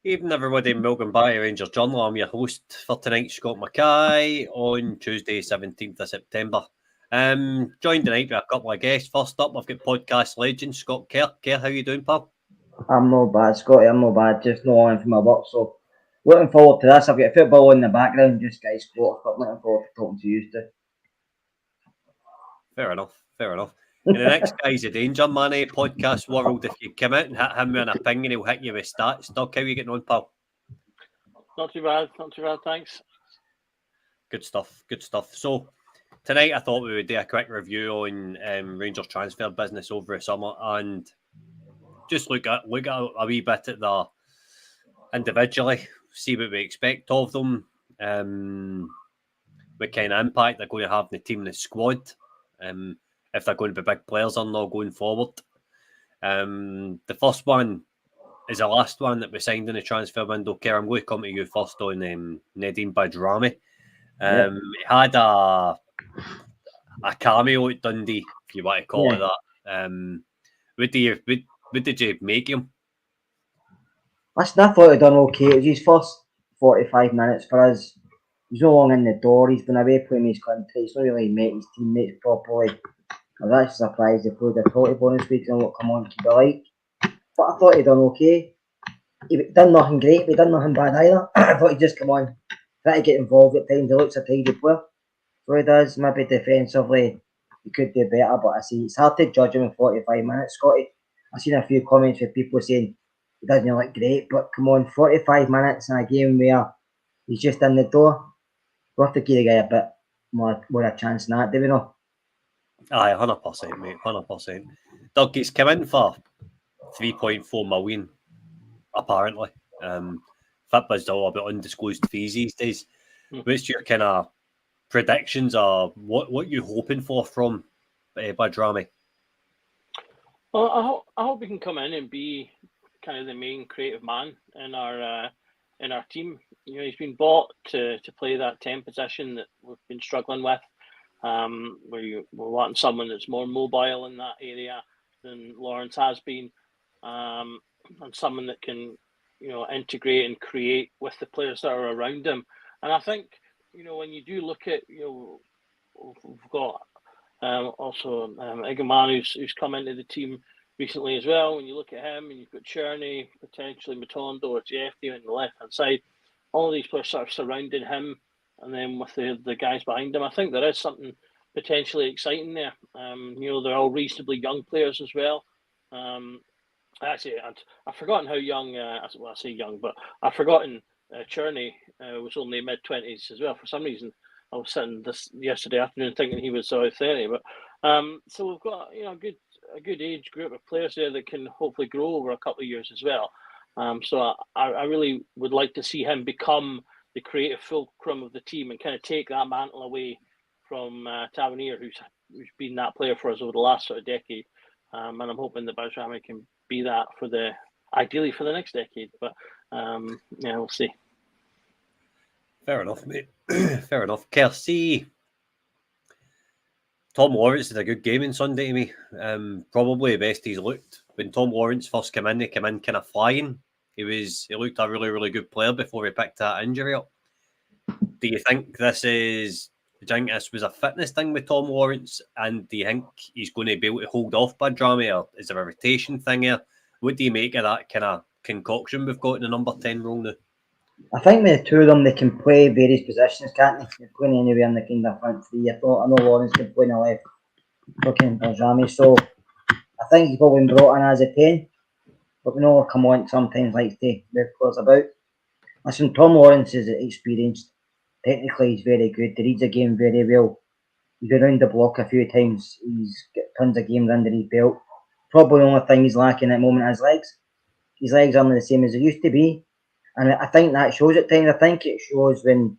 Evening, everybody. Welcome back to Rangers Journal. I'm your host for tonight, Scott Mackay, on Tuesday, 17th of September. Joined tonight by a couple of guests. First up, I've got podcast legend Scott Kerr. Kerr, how you doing, pal? I'm not bad, Scotty. I'm not bad. Just not on from my work. So, looking forward to this. I've got football in the background, just guys sport, but looking forward to talking to you too. Fair enough. And the next guy's a danger man, podcast world. If you come out and hit him with an opinion, he'll hit you with stats. Doug, how you getting on, pal? Not too bad, thanks. Good stuff. So, tonight I thought we would do a quick review on Rangers transfer business over the summer and just look at a wee bit at the individually, see what we expect of them, what kind of impact they're going to have in the team and the squad, if they're going to be big players or not going forward. The first one is the last one that we signed in the transfer window. Kerr, I'm going to come to you first on Nedim Badrami. He had a cameo at Dundee, if you want to call it that. What did you make him? Listen, I thought he'd done okay. It was his first 45 minutes for us. He's no long in the door. He's been away playing his country. He's not really met his teammates properly. I was actually surprised he played a total bonus week and what come on keep it like. But I thought he'd done okay. He done nothing great, but he done nothing bad either. I thought he'd just come on, try to get involved at times. He looks a tidy player. So he does. Maybe defensively he could do better, but I see it's hard to judge him in 45 minutes, Scotty. I've seen a few comments with people saying he doesn't look great, but come on, 45 minutes in a game where he's just in the door. We'll have to give the guy a bit more a chance than that, do we know? Aye, 100%, mate, 100%. Doug, he's come in for 3.4 million, apparently. FITBA's all about undisclosed fees these days. What's your kind of predictions or what you're hoping for from Badrami? Well, I hope he can come in and be kind of the main creative man in our team. You know, he's been bought to play that 10 position that we've been struggling with, where we're wanting someone that's more mobile in that area than Lawrence has been, and someone that can, integrate and create with the players that are around him. And I think, when you do look at, we've got also Igaman who's come into the team recently as well. When you look at him and you've got Cherney, potentially Matondo or Jeffy on the left-hand side, all of these players sort of surrounding him and then with the guys behind him, I think there is something potentially exciting there. They're all reasonably young players as well. Actually, I've forgotten how young, I say young, but I've forgotten Cherney was only mid-20s as well. For some reason, I was sitting yesterday afternoon thinking he was 30. But so we've got a good age group of players there that can hopefully grow over a couple of years as well. So I really would like to see him become the creative fulcrum of the team and kind of take that mantle away from Tavernier, who's been that player for us over the last sort of decade. And I'm hoping that Badrami can be that ideally for the next decade. But we'll see. Fair enough, mate. Fair enough. Kersey. Tom Lawrence did a good game on Sunday to me. Probably the best he's looked. When Tom Lawrence first came in, he came in kind of flying. He looked a really, really good player before he picked that injury up. Do you think this was a fitness thing with Tom Lawrence? And do you think he's going to be able to hold off Badrami, or is there a rotation thing here? What do you make of that kind of concoction we've got in the number 10 role now? I think with the two of them, they can play various positions, can't they? They're playing anywhere in the kind of front three. I know Lawrence can play in the left, looking Badrami. So I think he's probably been brought in as a 10. But we know come on sometimes likes to move players about. Listen, Tom Lawrence is experienced. Technically, he's very good. He reads the game very well. He's been around the block a few times. He's got tons of games under his belt. Probably the only thing he's lacking at the moment is his legs. His legs aren't the same as they used to be. And I think that shows at times. I think it shows when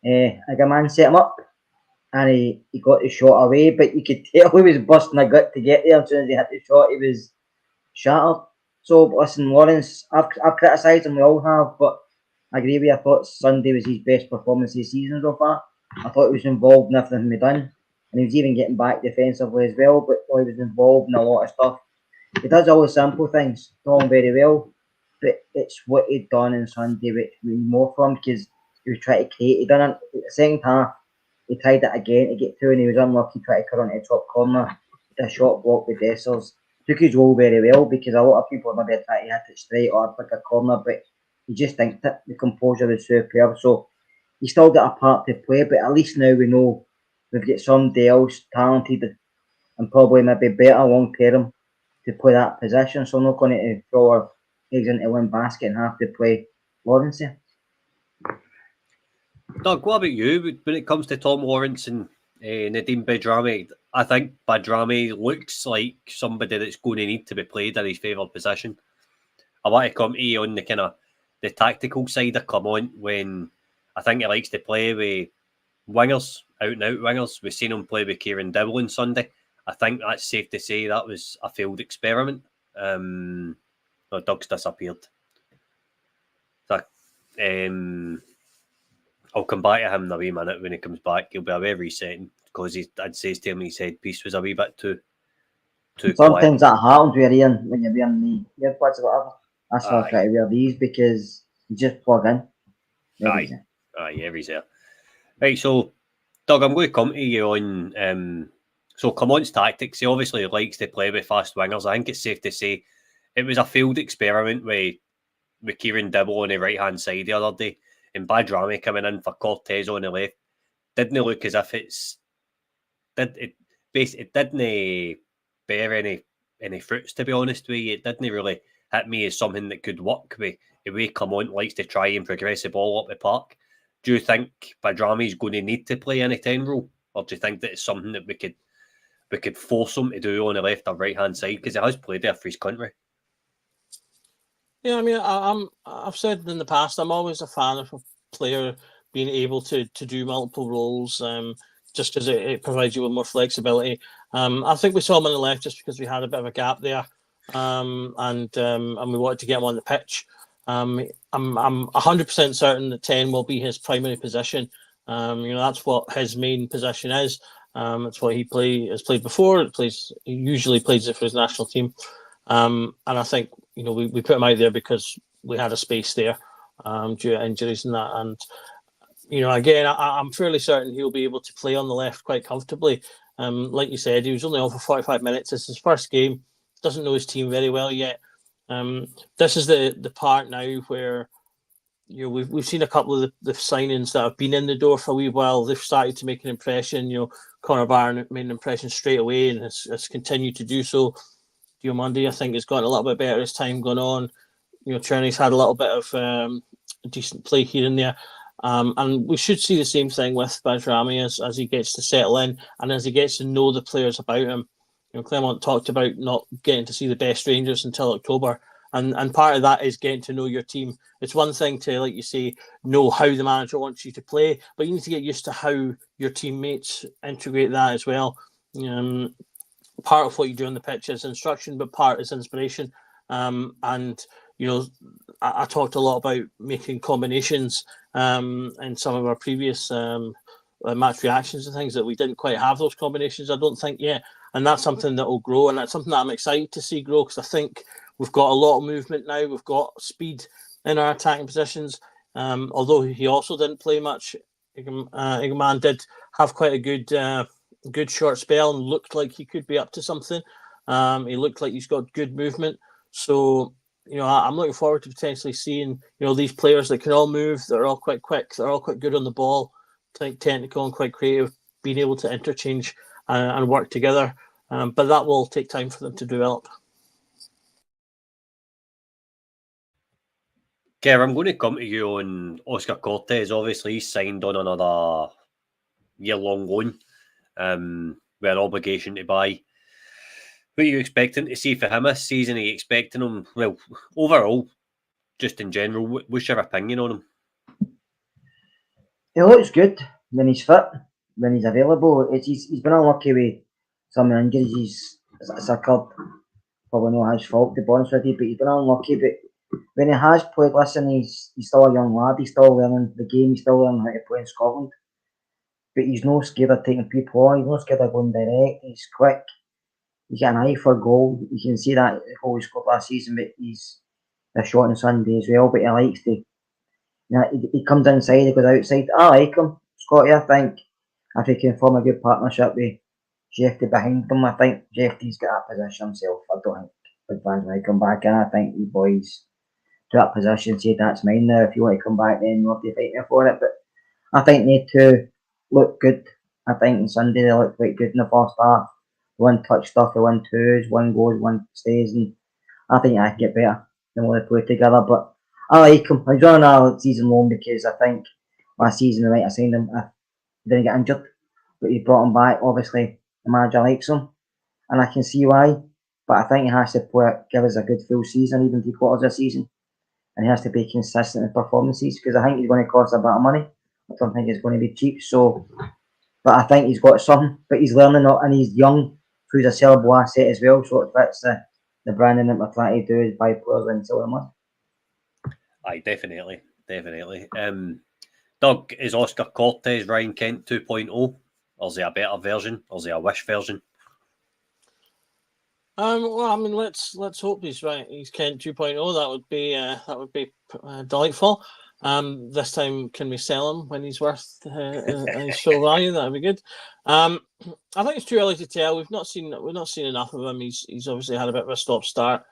a man set him up and he got the shot away, but you could tell he was busting a gut to get there. As soon as he hit the shot, he was shattered. So, listen, Lawrence, I've criticised him, we all have, but I agree with you. I thought Sunday was his best performance this season so far. I thought he was involved in everything we done, and he was even getting back defensively as well, but he was involved in a lot of stuff. He does all the simple things, doing very well. but it's what he'd done on Sunday which we more from because he was trying to create. He done it at the second half. He tried it again to get through, and he was unlucky trying to cut onto the top corner. A shot block with Dessers. Took his role very well because a lot of people maybe tried to hit it straight or pick a corner, but he just thinks that the composure is superb. So he's still got a part to play, but at least now we know we've got somebody else talented and probably maybe better long term to play that position. So I'm not going to throw our eggs into one basket and have to play Lawrence here. Doug, what about you when it comes to Tom Lawrence and Nadeem Badrami? I think Badrami looks like somebody that's going to need to be played in his favoured position. I want to come to you on the kind of the tactical side of Clement when I think he likes to play with wingers, out and out wingers. We've seen him play with Kieran Dibble on Sunday. I think that's safe to say that was a failed experiment. Doug's disappeared. So, I'll come back to him in a wee minute when he comes back. He'll be away resetting because I'd say to him his headpiece was a wee bit too Sometimes quiet. that happens when you're wearing the earbuds or whatever. That's why I try to wear these because you just plug in. Aye, every's there. Right, so Doug, I'm going to come to you on so Clement's tactics. He obviously likes to play with fast wingers. I think it's safe to say it was a failed experiment with Kieran Dibble on the right hand side the other day, and Badrami coming in for Cortez on the left. Didn't look as if it didn't bear any fruits, to be honest with you. It didn't really hit me as something that could work with the way Clement likes to try and progress the ball up the park. Do you think Badrami is going to need to play any 10 role, or do you think that it's something that we could force him to do on the left or right hand side because he has played there for his country? Yeah, I mean, I've said in the past, I'm always a fan of a player being able to do multiple roles, just because it provides you with more flexibility. I think we saw him on the left just because we had a bit of a gap there, and we wanted to get him on the pitch. I'm 100% certain that 10 will be his primary position. That's what his main position is. It's what he has played before. He usually plays it for his national team. And I think we put him out there because we had a space there due to injuries and that. And again, I'm fairly certain he'll be able to play on the left quite comfortably. Like you said, he was only on for 45 minutes. It's his first game. Doesn't know his team very well yet. This is the part now where we've seen a couple of the signings that have been in the door for a wee while. They've started to make an impression. Conor Barron made an impression straight away and has continued to do so. Diomande, I think, has gotten a little bit better as time gone on. Cherny's had a little bit of decent play here and there. And we should see the same thing with Badrami as he gets to settle in and as he gets to know the players about him. Clement talked about not getting to see the best Rangers until October. And part of that is getting to know your team. It's one thing to, like you say, know how the manager wants you to play, but you need to get used to how your teammates integrate that as well. Part of what you do on the pitch is instruction, but part is inspiration. I talked a lot about making combinations in some of our previous match reactions and things that we didn't quite have those combinations, I don't think, yet. And that's something that will grow, and that's something that I'm excited to see grow because I think we've got a lot of movement now. We've got speed in our attacking positions. Although he also didn't play much, Igman did have quite a good short spell and looked like he could be up to something. He looked like he's got good movement. So, I'm looking forward to potentially seeing, these players that can all move, they're all quite quick, they're all quite good on the ball, quite technical and quite creative, being able to interchange and work together. But that will take time for them to develop. Kev, I'm going to come to you on Oscar Cortez. Obviously, he's signed on another year-long loan with an obligation to buy. What are you expecting to see for him this season? Are you expecting him, well, overall, just in general, what's your opinion on him? He looks good when he's fit, when he's available. He's been unlucky with some injuries. It's a club, probably not his fault, to be honest with you, but he's been unlucky. But when he has played, listen, he's still a young lad. He's still learning the game. He's still learning how to play in Scotland. But he's no scared of taking people on. He's no scared of going direct. He's quick. He's got an eye for goal. You can see that goal he scored last season. But he's the shot on Sunday as well, but he likes to. He comes inside, he goes outside. I like him, Scotty. I think if he can form a good partnership with Jeffy behind him, I think Jeffy's got that position himself. I don't think big fans when he come back in. I think the boys to that position say that's mine now. If you want to come back, then you'll have to fight me for it. But I think they two look good. I think on Sunday they looked quite good in the first half. One touch stuff, the 1-2s, one goes, one stays, and I think I can get better the more they play together. But I like him. He's on a season loan because I think last season they might have signed him if he didn't get injured. But he brought him back. Obviously, the manager likes him, and I can see why. But I think he has to give us a good full season, even 3/4 of the season, and he has to be consistent in performances because I think he's going to cost a bit of money. I don't think it's going to be cheap. So, but I think he's got some. But he's learning, and he's young, so he's a sellable asset as well. So it fits the branding that we're trying to do is buy players and sell them on. Aye, definitely. Doug, is Oscar Cortez Ryan Kent 2.0? Or is he a better version? Or is he a wish version? Well, I mean, let's hope he's right. He's Kent 2.0. That would be delightful. This time, can we sell him when he's worth his full value? That would be good. I think it's too early to tell. We've not seen enough of him. He's obviously had a bit of a stop-start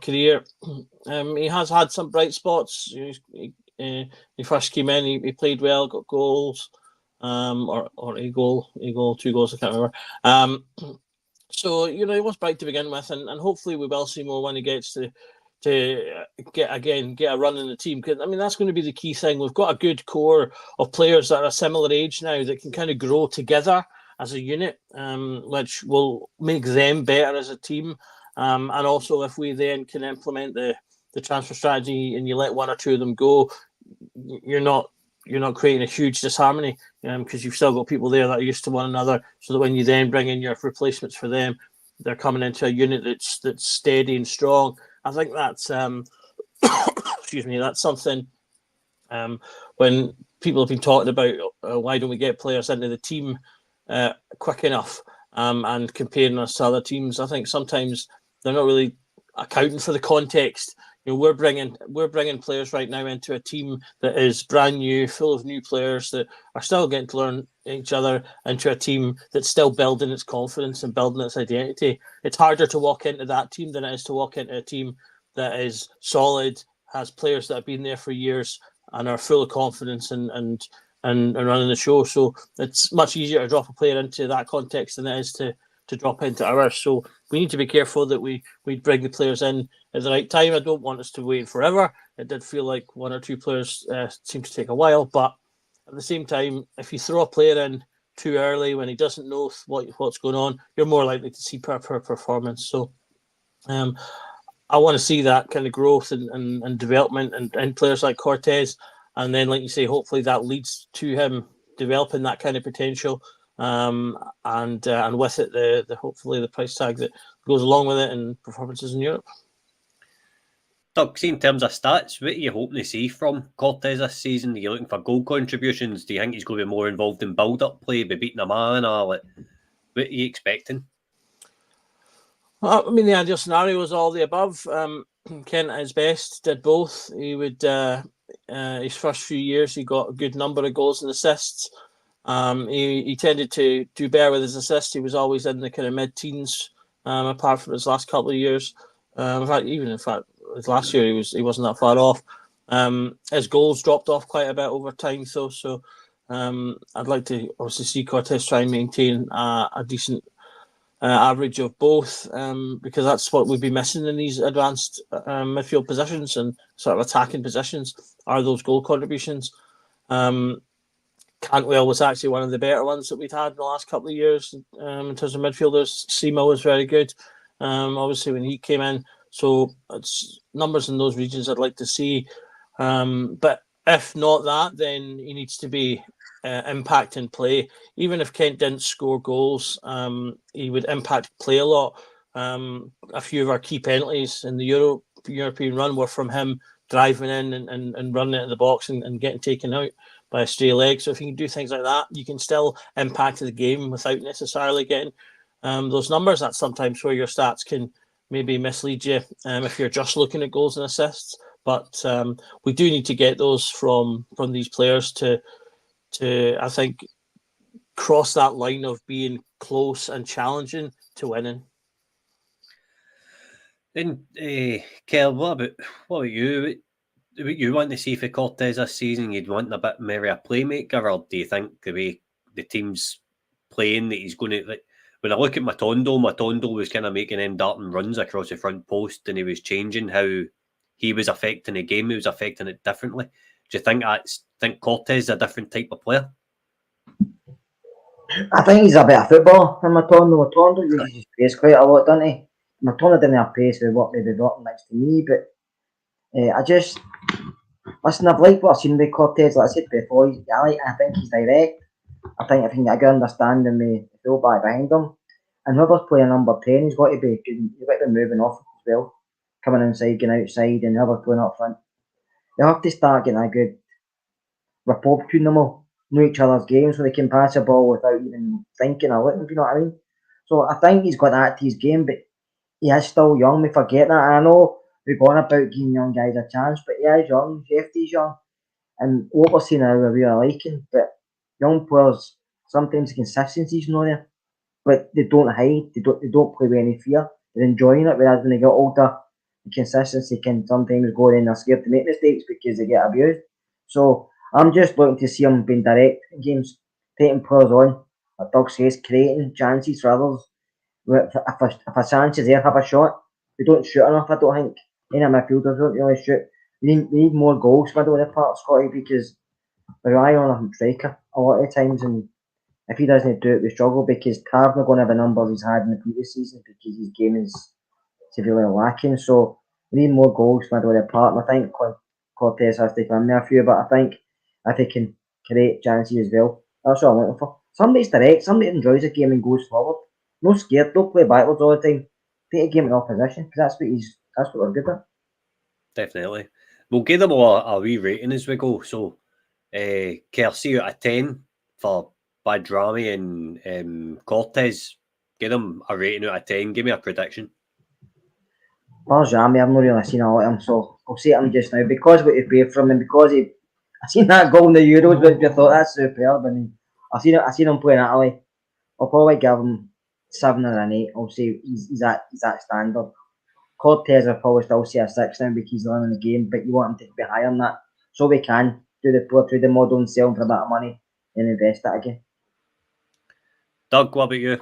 career. He has had some bright spots. He first came in. He played well, got goals, or a goal, 2 goals. I can't remember. So he was bright to begin with, and hopefully we will see more when he gets to get a run in the team. Because I mean that's going to be the key thing. We've got a good core of players that are a similar age now that can kind of grow together as a unit, which will make them better as a team. And also, if we then can implement the transfer strategy and you let 1 or 2 of them go, you're not creating a huge disharmony because you've still got people there that are used to one another, so that when you then bring in your replacements for them, they're coming into a unit that's steady and strong. I think that's excuse me, that's something when people have been talking about why don't we get players into the team quick enough and comparing us to other teams. I think sometimes they're not really accounting for the context. We're bringing players right now into a team that is brand new, full of new players that are still getting to learn each other, into a team that's still building its confidence and building its identity. It's harder to walk into that team than it is to walk into a team that is solid, has players that have been there for years and are full of confidence and running the show. So it's much easier to drop a player into that context than it is to drop into ours. So we need to be careful that we bring the players in at the right time. I don't want us to wait forever. It did feel like 1 or 2 players seemed to take a while, but at the same time, if you throw a player in too early when he doesn't know what's going on, you're more likely to see poor performance. So I want to see that kind of growth and development and players like Cortez, and then, like you say, hopefully that leads to him developing that kind of potential. And with it, the hopefully the price tag that goes along with it and performances in Europe. Doug, see in terms of stats, what are you hoping to see from Cortez this season? Are you looking for goal contributions? Do you think he's going to be more involved in build-up play, be beating a man, or what are you expecting? Well, I mean, the ideal scenario was all the above. Kent at his best did both. He would his first few years he got a good number of goals and assists. He tended to do better with his assists. He was always in the kind of mid-teens, apart from his last couple of years. In fact, his last year he wasn't that far off. His goals dropped off quite a bit over time, though. So I'd like to obviously see Cortez try and maintain a decent average of both, because that's what we've been missing in these advanced midfield positions and sort of attacking positions, are those goal contributions. Cantwell was actually one of the better ones that we'd had in the last couple of years in terms of midfielders. Sima was very good, obviously, when he came in. So it's numbers in those regions I'd like to see. But if not that, then he needs to be impact in play. Even if Kent didn't score goals, he would impact play a lot. A few of our key penalties in the European run were from him driving in and running into the box and getting taken out by a stray leg. So if you can do things like that, you can still impact the game without necessarily getting those numbers. That's sometimes where your stats can maybe mislead you if you're just looking at goals and assists. But we do need to get those from these players to I think cross that line of being close and challenging to winning. Then, Kel, what about you? What you want to see for Cortez this season? You'd want a bit more a playmaker, or do you think the way the team's playing that he's going to? Like, when I look at Matondo was kind of making them darting runs across the front post, and he was changing how he was affecting the game. He was affecting it differently. Do you think Cortez is a different type of player? I think he's a better footballer than Matondo. Matondo uses his pace quite a lot, doesn't he? Matondo didn't have pace with what maybe brought next to me, but listen, I've liked what I've seen with Cortez. Like I said before, I think he's direct. I think if he can get a good understanding with the fullback behind him, and whoever's playing number 10, he's got to be good. You've got to be moving off as well, coming inside, going outside, and whoever's playing up front. They have to start getting a good rapport between them all, know each other's games, so they can pass the ball without even thinking or looking. If you know what I mean? So I think he's got that to his game, but he is still young. We forget that. I know we're going about giving young guys a chance, but he is young. Jeffy's young, and what we're seeing now we're really liking. But young players sometimes consistency's not there, but they don't hide. They don't play with any fear. They're enjoying it. Whereas when they get older, the consistency can sometimes go in. They're scared to make mistakes because they get abused. So I'm just looking to see him being direct in games, taking players on, like Doug says, creating chances for others. If a chance is there, have a shot. We don't shoot enough, I don't think. Any of my midfielders don't really shoot. We need more goals middle of the park, Scotty, because we rely on a striker a lot of times, and if he doesn't do it, we struggle because Carv's not going to have the numbers he's had in the previous season because his game is severely lacking. So we need more goals middle of the park. And I think Cortez has to come in there a few, but I think if he can create chances as well, that's what I'm looking for. Somebody's direct, somebody enjoys the game and goes forward. No scared, don't play backwards all the time. Take a game in opposition because that's what we're good at. Definitely. We'll give them a wee rating as we go. So, Kelsey out of 10 for Badrami and Cortez. Give them a rating out of 10. Give me a prediction. Badrami, I've not really seen a lot of him, so I'll say him just now because what he paid from him, because I seen that goal in the Euros, which I thought that's superb, and I seen him play in Italy. I'll probably give him 7 or an 8. I'll say he's that standard. Cortez will probably still say a 6 now because he's learning the game, but you want him to be higher than that. So we can go through the model and sell him for a bit of money and invest it again. Doug, what about you?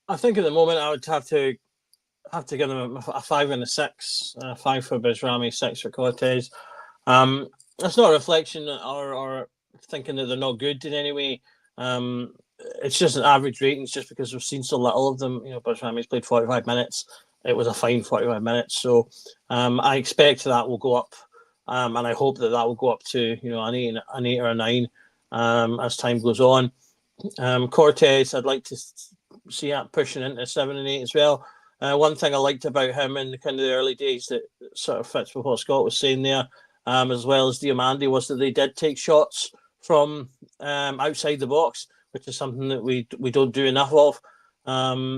I think at the moment I would have to give them a 5 and a 6. 5 for Badrami, 6 for Cortez. That's not a reflection or thinking that they're not good in any way. It's just an average rating. It's just because we've seen so little of them. You know, Badrami's played 45 minutes. It was a fine 45 minutes. So I expect that will go up, and I hope that will go up to an 8 or a 9 as time goes on. Cortez, I'd like to see that pushing into 7 and 8 as well. One thing I liked about him in the kind of the early days that sort of fits with what Scott was saying there, as well as Diamandi, was that they did take shots from outside the box, which is something that we don't do enough of.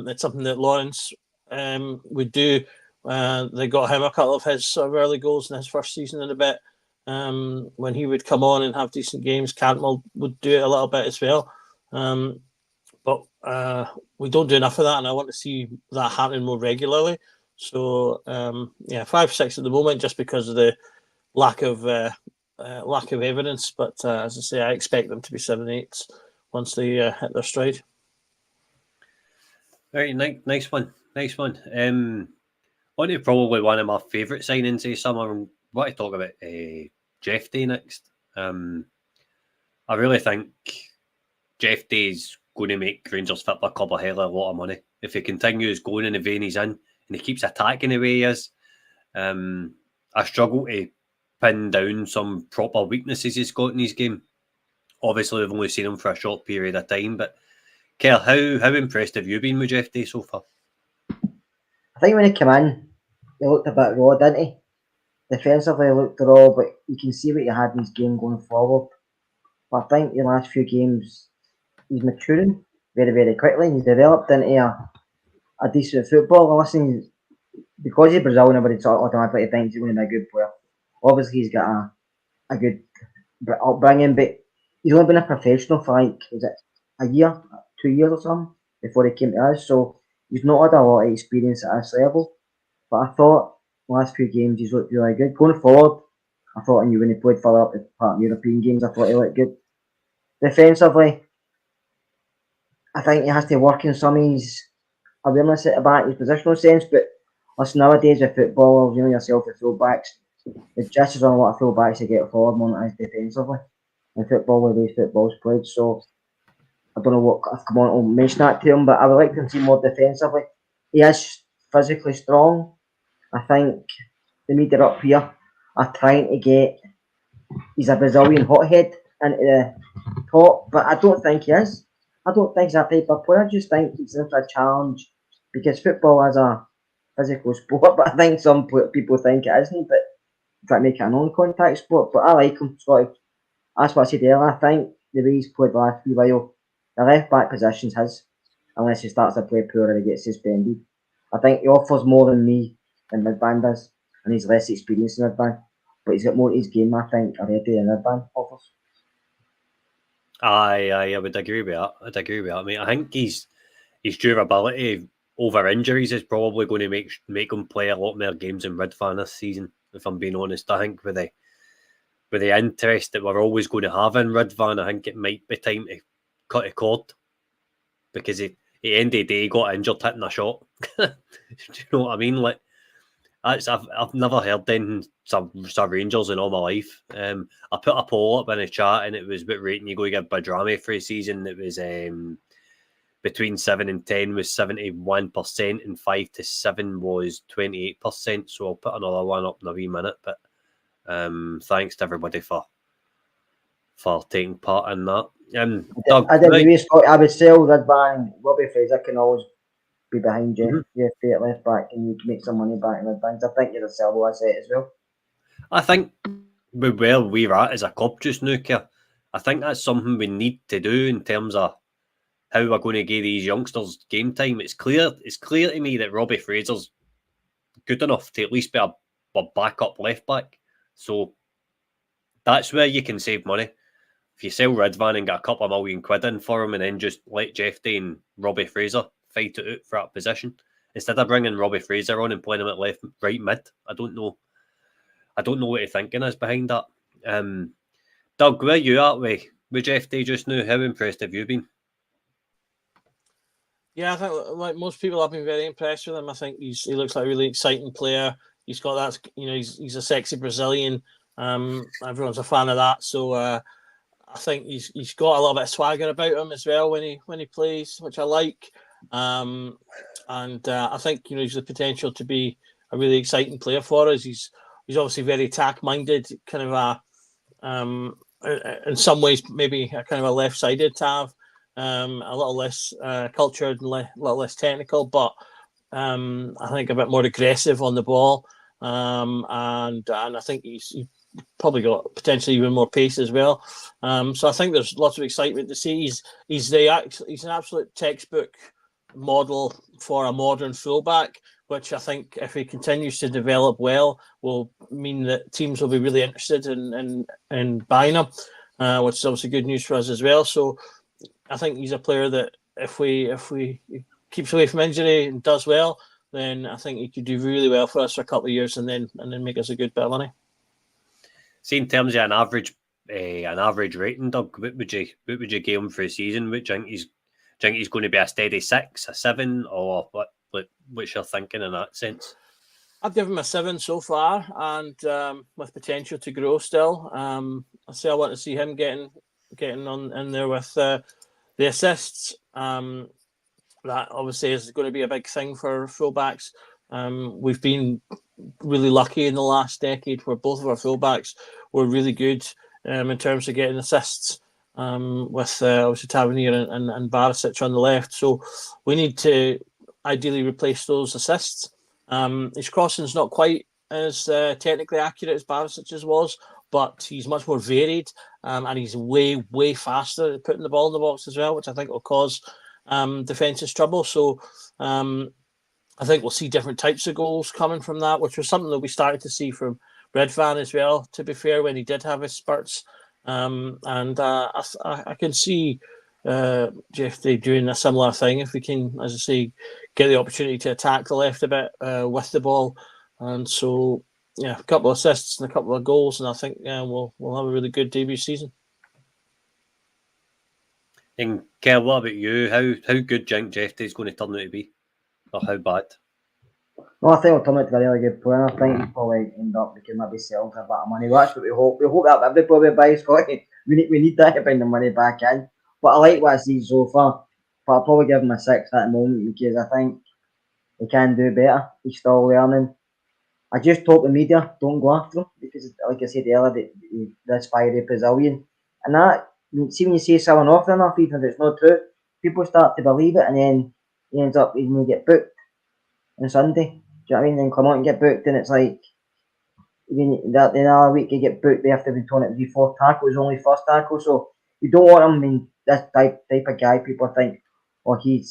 It's something that Lawrence would do. They got him a couple of his sort of early goals in his first season and a bit. When he would come on and have decent games, Cantwell would do it a little bit as well. But we don't do enough of that, and I want to see that happening more regularly. So 5, 6 at the moment, just because of the lack of evidence. But as I say, I expect them to be 7, 8 once they hit their stride. Very nice one. One of probably one of my favourite signings this summer. I want to talk about Jeff Day next. I really think Jeff Day's going to make Rangers Football Club a hell of a lot of money if he continues going in the vein he's in and he keeps attacking the way he is. I struggle to pin down some proper weaknesses he's got in his game. Obviously, we've only seen him for a short period of time, but Kel, how impressed have you been with Jeff Day so far? I think when he came in, he looked a bit raw, didn't he? Defensively, he looked raw, but you can see what he had in his game going forward. But I think the last few games, he's maturing very, very quickly. He's developed into a decent footballer. Listen, because he's Brazil, nobody automatically thinks he's going to be a good player. Obviously, he's got a good upbringing, but he's only been a professional for like, is it a year, 2 years or something before he came to us. So he's not had a lot of experience at this level. But I thought the last few games he's looked really good. Going forward, I thought when he played further up the part of European games, I thought he looked good. Defensively, I think he has to work in some of his awareness at the back, his positional sense. But listen, nowadays with football, you know yourself with fullbacks, it's just as on a lot of fullbacks to get forward more than defensively in football where these footballs played. So I don't know what I've come on to mention that to him, but I would like to see more defensively. He is physically strong. I think the media up here are trying to get he's a Brazilian hothead into the top, but I don't think he is. I don't think he's that type of player. I just think he's in for a challenge because football is a physical sport, but I think some people think it isn't, but try to make it a non-contact sport. But I like him. So that's what I said earlier. I think the way he's played the last few while, the left back position's his, unless he starts to play poor and he gets suspended. I think he offers more than me than Midband does, and he's less experienced than Midband. But he's got more to his game, I think, already than Midband offers. Aye, I would agree with that. I'd agree with that, mate. I think his durability over injuries is probably going to make him play a lot more games in Ridvan this season. If I'm being honest, I think with the interest that we're always going to have in Ridvan, I think it might be time to cut a cord because at the end of the day, he got injured hitting a shot. Do you know what I mean? Like I've never heard anything some Rangers in all my life. I put a poll up in a chat and it was what rating you go to give Badrami for a season. It was between 7 and 10 was 71% and 5 to 7 was 28%. So I'll put another one up in a wee minute. But thanks to everybody for taking part in that. Doug, I did agree, Scott. I would sell Ridvan and Robbie Fraser can always be behind you. You fit at left back and you can make some money back in Ridvan. I think you're a sellable asset as well. I think with where we're at as a club just now, Keir, I think that's something we need to do in terms of how we're going to give these youngsters game time. It's clear to me that Robbie Fraser's good enough to at least be a backup left back. So that's where you can save money. If you sell Ridvan and get a couple of million quid in for him and then just let Jeffy and Robbie Fraser fight it out for that position, instead of bringing Robbie Fraser on and playing him at right mid, I don't know what your thinking is behind that. Doug, where you at with Jeffy just now? How impressed have you been? Yeah, I think like most people, I've been very impressed with him. I think he looks like a really exciting player. He's got that, he's a sexy Brazilian. Everyone's a fan of that. So I think he's got a little bit of swagger about him as well when he plays, which I like. And I think he's the potential to be a really exciting player for us. He's obviously very attack minded, kind of in some ways maybe a kind of a left-sided Tav. A little less cultured and a little less technical, but I think a bit more aggressive on the ball. And I think he's probably got potentially even more pace as well. So I think there's lots of excitement to see. He's an absolute textbook model for a modern fullback, which I think if he continues to develop well will mean that teams will be really interested in buying him, which is obviously good news for us as well. So I think he's a player that if we keeps away from injury and does well, then I think he could do really well for us for a couple of years and then make us a good bit of money. See, in terms of an average rating, Doug, what would you give him for a season? Which do you think he's going to be a steady 6, a 7, or what's your thinking in that sense? I'd give him a 7 so far, and with potential to grow still. I say I want to see him getting on in there with the assists. That obviously is going to be a big thing for fullbacks. We've been really lucky in the last decade where both of our fullbacks were really good in terms of getting assists, with obviously Tavernier and Barisic on the left. So we need to ideally replace those assists. His crossing's not quite as technically accurate as Barisic's was, but he's much more varied, and he's way, way faster at putting the ball in the box as well, which I think will cause defences trouble. So I think we'll see different types of goals coming from that, which was something that we started to see from Red Van as well, to be fair, when he did have his spurts. I can see Jeff Day doing a similar thing if we can, as I say, get the opportunity to attack the left a bit with the ball. And so, yeah, a couple of assists and a couple of goals, and I think we'll have a really good debut season. And Kel, what about you? How good do you think Jeff Day's going to turn out to be? Or how bad? No, I think he'll turn out to be a really good player. I think he'll probably end up we can maybe sell for a bit of money. Well, that's what we hope. We hope that everybody buys for it. We need that to bring the money back in. But I like what I see so far. But I'll probably give him a 6 at the moment because I think he can do better. He's still learning. I just hope the media don't go after him because, like I said earlier, this fiery Brazilian. And that, see when you say someone often enough, even if it's not true, people start to believe it and then he ends up, he's going to get booked on Sunday. Do you know what I mean? Then come out and get booked and it's like, even that in another week you get booked after being told it was your fourth tackle, it was only first tackle. So you don't want him. I mean, this type of guy, people think, oh, you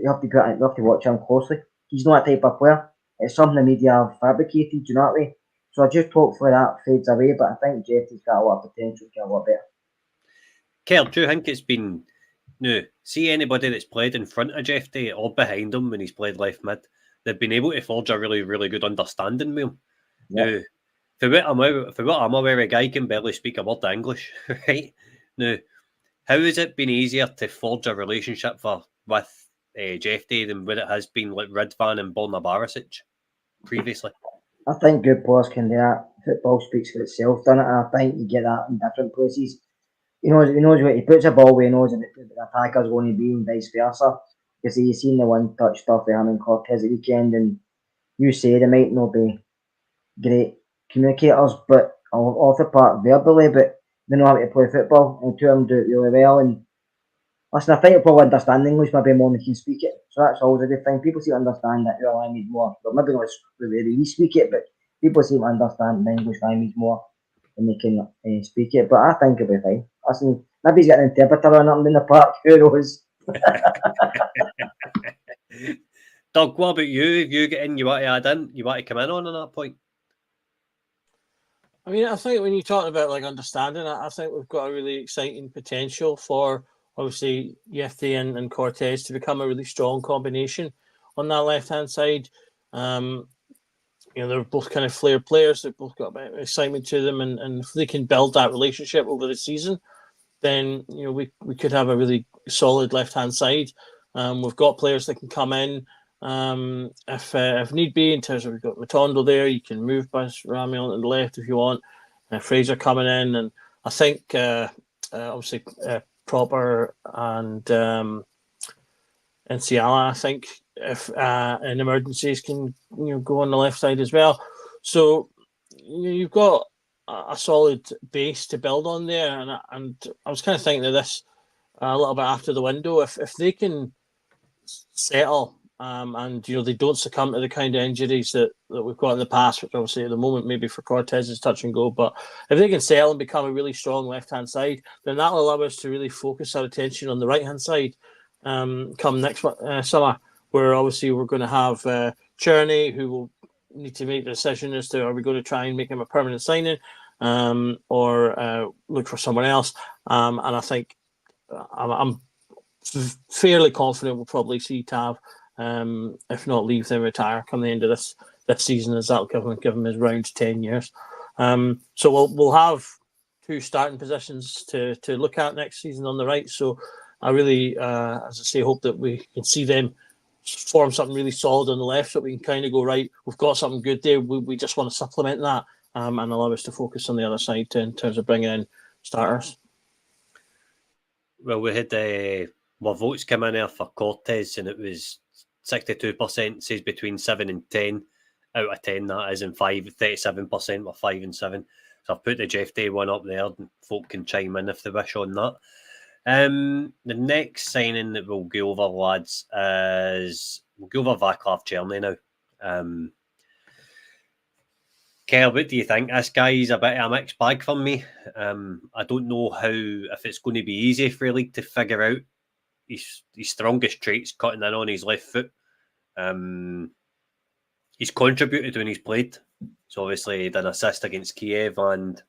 have to watch him closely. He's not that type of player. It's something the media have fabricated, do you know what I mean? So I just hopefully that fades away, but I think Jetty's got a lot of potential to get a lot better. Kel, do you think it's been see anybody that's played in front of Jeff Day or behind him when he's played left mid, they've been able to forge a really, really good understanding with him. Now, for what I'm aware, a guy can barely speak a word of English, right? Now, how has it been easier to forge a relationship with Jeff Day than what it has been like Ridvan and Borna Barisic previously? I think good players can do that. Football speaks for itself, doesn't it? And I think you get that in different places. He knows what he puts a ball where he knows that the attacker's going to be and vice versa. Because you've seen the one touch stuff with him and Cortez at the weekend, and you say they might not be great communicators, but off the park verbally, but they know how to play football, and two of them do it really well. And listen, I think they'll probably understand English maybe more than they can speak it, so that's always a good thing. People seem to understand that your language more, but maybe not the way we speak it, but people seem to understand the English language more than they can speak it. But I think it'll be fine. Listen, maybe he's got an interpreter on him in the park, who knows? Doug, what about you? If you get in, you want to add in? You want to come in on that point? I mean, I think when you're talking about like understanding, I think we've got a really exciting potential for obviously Yefty and Cortez to become a really strong combination on that left hand side. They're both kind of flair players. They've both got a bit of excitement to them, and if they can build that relationship over the season, then we could have a really solid left hand side. We've got players that can come in. If need be, in terms of we've got Matondo there, you can move past Rami on the left if you want. Fraser coming in, and I think obviously Proper and Ciala, I think if in emergencies can go on the left side as well. So you've got a solid base to build on there, and I was kind of thinking of this a little bit after the window. If they can settle and they don't succumb to the kind of injuries that we've got in the past, which obviously at the moment maybe for Cortez is touch and go, but if they can settle and become a really strong left hand side, then that will allow us to really focus our attention on the right hand side come next summer, where obviously we're going to have Cherney, who will need to make the decision as to are we going to try and make him a permanent signing or look for someone else, and I think I'm fairly confident we'll probably see Tav, if not leave, then retire come the end of this season, as that'll give him his round 10 years. So we'll have two starting positions to look at next season on the right. So I really, as I say, hope that we can see them form something really solid on the left, so we can kind of go, right, we've got something good there. We just want to supplement that and allow us to focus on the other side in terms of bringing in starters. Well, we had more votes come in there for Cortez, and it was 62% says between 7 and 10 out of 10. That is, and 37% were 5 and 7. So I've put the Jeff Day one up there, and folk can chime in if they wish on that. The next signing that we'll go over, lads, is we'll go over Vaclav Cherney now. Kel, what do you think? This guy is a bit of a mixed bag for me. I don't know if it's going to be easy for a league to figure out his strongest traits cutting in on his left foot. He's contributed when he's played. So obviously he did an assist against Kiev and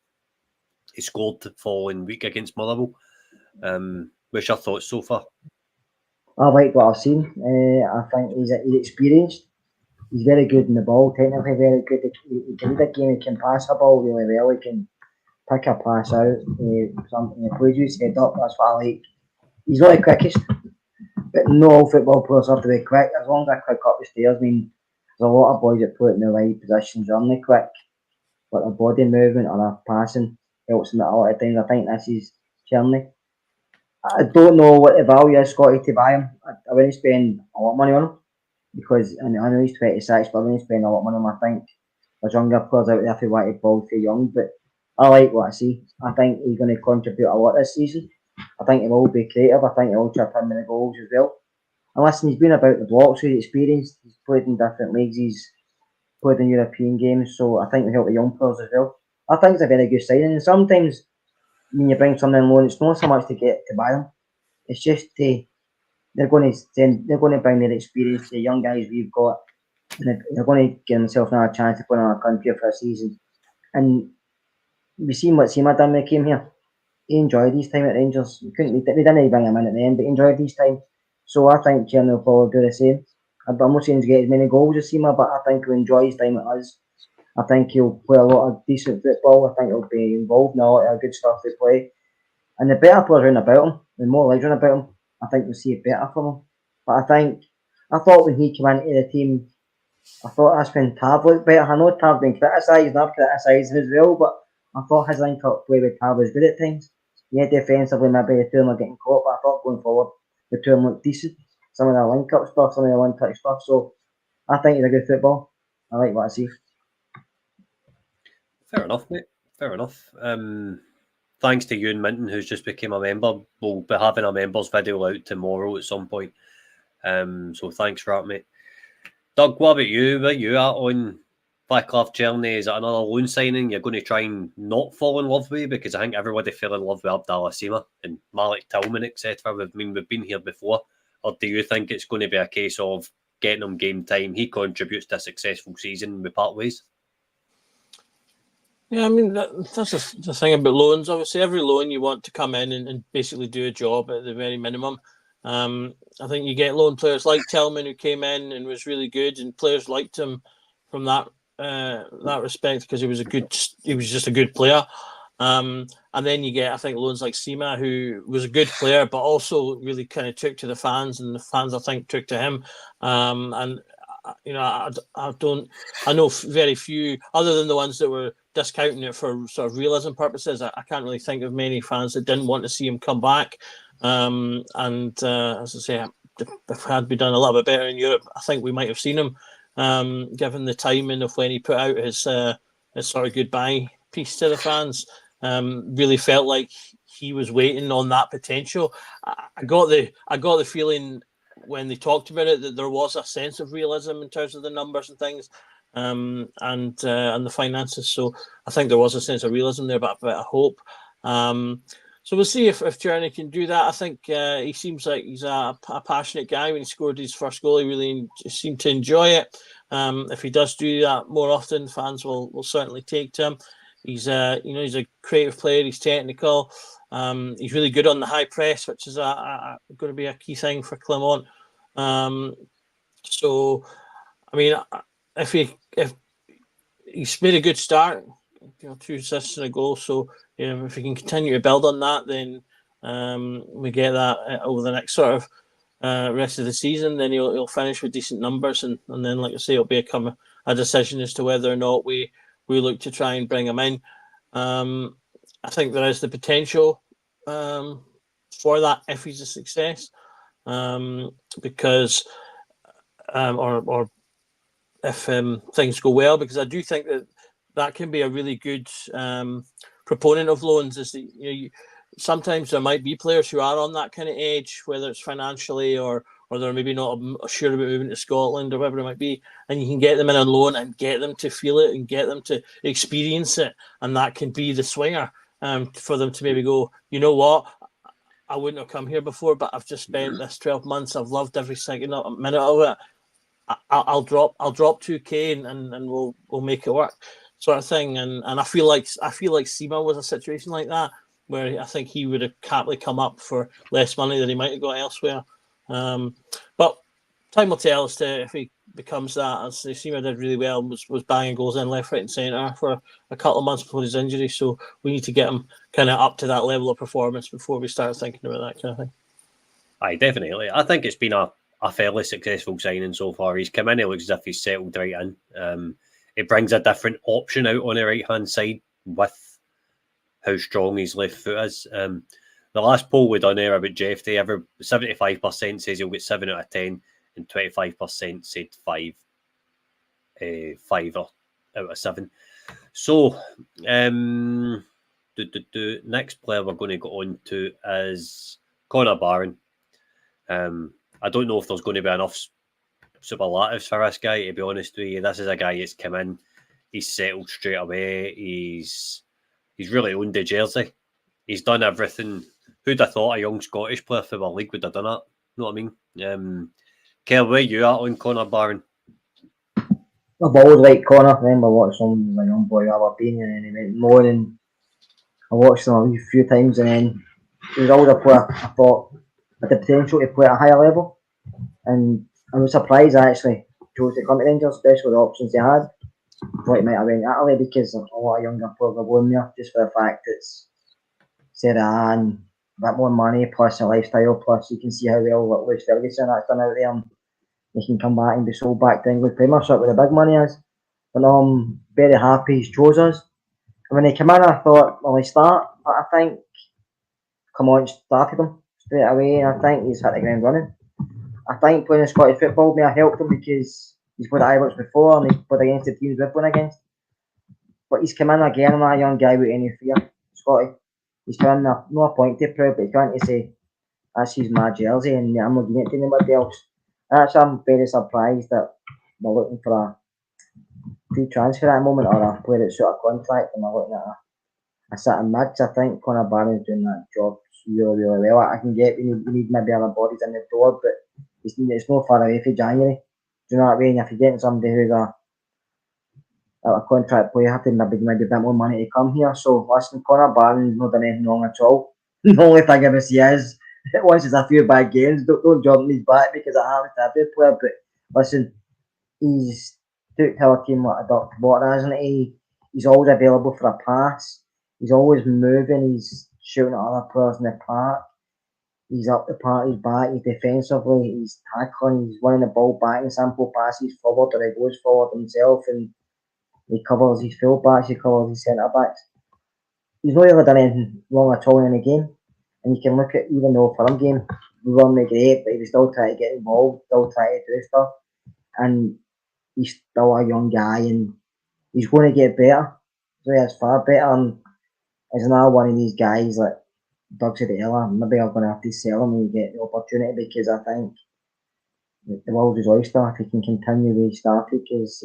he scored the following week against Motherwell. What's your thoughts so far? I like what I've seen. I think he's experienced. He's very good in the ball, technically very good. He can read a game, he can pass a ball really well, he can pick a pass out. He plays with his head up, that's what I like. He's not the quickest, but no all football players have to be quick. As long as I quick up the stairs, I mean, there's a lot of boys that put in the right positions, run the quick, but a body movement or a passing helps them out a lot of times. I think this is Cherney. I don't know what the value is, Scotty, to buy him. I wouldn't spend a lot of money on him because I know he's 26, but I wouldn't spend a lot of money on him. I think there's younger players out there if they want to ball too young, but I like what I see. I think he's going to contribute a lot this season. I think he will be creative. I think he will chip in with the goals as well. And listen, he's been about the block, so he's experienced. He's played in different leagues. He's played in European games, so I think he'll help the young players as well. I think it's a very good signing. And sometimes when you bring someone on loan, it's not so much to get to buy them. It's just they're going to bring their experience to the young guys we've got, and they're going to give themselves another chance to play in our country for a season. And we've seen what Seema done when he came here. He enjoyed his time at Rangers. They didn't bring him in at the end, but he enjoyed his time. So I think Chen will probably do the same. I'm not saying he'll get as many goals as Seema, but I think he'll enjoy his time at us. I think he'll play a lot of decent football. I think he'll be involved in a lot of good stuff to play. And the better players around about him, the more legs around about him, I think we'll see it better from him. But I thought when he came into the team, I thought that's when Tav looked better. I know Tav's been criticised and I've criticised him as well, but I thought his link-up play with Tav was good at times. Yeah, defensively maybe the two of them are getting caught, but I thought going forward the two of them looked decent. Some of the link-up stuff, some of the one-touch stuff. So I think he's a good football. I like what I see. Fair enough, mate. Fair enough. Thanks to Ewan Minton, who's just become a member. We'll be having a members video out tomorrow at some point. So thanks for that, mate. Doug, what about you? Where you at on Vyclav Cherney? Is it another loan signing you're going to try and not fall in love with? Because I think everybody fell in love with Abdallah Seema and Malik Tillman, etc. We've been here before. Or do you think it's going to be a case of getting him game time? He contributes to a successful season and we part ways? Yeah, I mean, that's the thing about loans. Obviously, every loan you want to come in and basically do a job at the very minimum. I think you get loan players like Tillman who came in and was really good, and players liked him from that respect because he was just a good player. And then you get, I think, loans like Seema, who was a good player, but also really kind of took to the fans, and the fans, I think, took to him. And you know, I know very few, other than the ones that were discounting it for sort of realism purposes. I can't really think of many fans that didn't want to see him come back. As I say, if had we done a little bit better in Europe, I think we might have seen him, given the timing of when he put out his sort of goodbye piece to the fans. Really felt like he was waiting on that potential. I got the feeling when they talked about it that there was a sense of realism in terms of the numbers and things, and the finances. So I think there was a sense of realism there, but a bit of hope. So we'll see if Cherney can do that. I think he seems like he's a passionate guy. When he scored his first goal, he really seemed to enjoy it. If he does do that more often, fans will certainly take to him. He's he's a creative player. He's technical. He's really good on the high press, which is going to be a key thing for Clement. So, I mean, if he's made a good start, 2 assists and a goal. So, if he can continue to build on that, then we get that over the next sort of rest of the season. Then he'll finish with decent numbers, and then, like I say, it'll become a decision as to whether or not we look to try and bring him in. I think there is the potential for that if he's a success, because or if things go well, because I do think that can be a really good proponent of loans. Is that, sometimes there might be players who are on that kind of edge, whether it's financially or they're maybe not sure about moving to Scotland or whatever it might be, and you can get them in on loan and get them to feel it and get them to experience it, and that can be the swinger for them to maybe go, you know what, I wouldn't have come here before, but I've just spent this 12 months, I've loved every second minute of it, I'll drop 2K and we'll make it work, sort of thing. And I feel like Sima was a situation like that, where I think he would have happily come up for less money than he might have got elsewhere. But time will tell as to if he becomes that. As Sima did really well, was banging goals in left, right, and centre for a couple of months before his injury. So we need to get him kind of up to that level of performance before we start thinking about that kind of thing. Aye, definitely. I think it's been a fairly successful signing so far. He's come in, it looks as if he's settled right in. It brings a different option out on the right-hand side with how strong his left foot is. The last poll we done there about Jeff, 75% says he'll get 7 out of 10 and 25% said 5 out of 7. So, next player we're going to go on to is Connor Barron. I don't know if there's going to be enough superlatives for this guy, to be honest with you. This is a guy that's come in, he's settled straight away, he's really owned the jersey, he's done everything. Who'd have thought a young Scottish player for the league would have done that? You know what I mean? Kel, where you at on Connor Barron? I've always liked Connor. I remember watching him as a young boy at Aberdeen, and then he went more, and I watched him a few times, and then he was always a player I thought had the potential to play at a higher level. And I was surprised I actually chose to come to Rangers, especially the options they had. I thought he might have went Italy because a lot of younger players are going there, just for the fact it's Serie A and a bit more money, plus a lifestyle, plus you can see how well Lewis Ferguson has done out there, and he can come back and be sold back to English Premiership where the big money is. But I'm very happy he's chose us. And when he came in, I thought, will he start? But I think Clement started him straight away, and I think he's hit the ground running. I think playing in Scottish football may have helped him because he's played at Ibrox before and he's played against the teams we've played against. But he's come in again, and a young guy with any fear, Scotty. He's come in, no a point to prove, but he's trying to say, that's his my jersey and I'm not giving it to anybody else. And actually, I'm very surprised that they're looking for a free transfer at the moment, or a player that's out of contract, and they're looking at a sitting mids. I think Connor Barron's doing that job really, really well. I can get we need maybe other bodies in the door, but it's not far away for January. Do you know what I mean? If you're getting somebody who's a contract player, you have to maybe a bit more money to come here. So listen, Connor Barron's not done anything wrong at all. The only thing I see is once there's a few bad games, don't jump on his back because it happens to every player. But listen, he's took to our team like a duck to water, isn't he? He's always available for a pass. He's always moving. He's shooting at other players in the park. He's up the park. He's back. He's defensively. He's tackling. He's winning the ball back in simple passes forward, or he goes forward himself and he covers his full backs. He covers his centre backs. He's not really done anything wrong at all in the game. And you can look at, even though for him game we weren't great, but he was still trying to get involved, still trying to do stuff. And he's still a young guy, and he's going to get better. So he's far better. And as another one of these guys, like Doug said earlier, maybe I'm going to have to sell him when you get the opportunity, because I think the world is oyster if he can continue where he started, because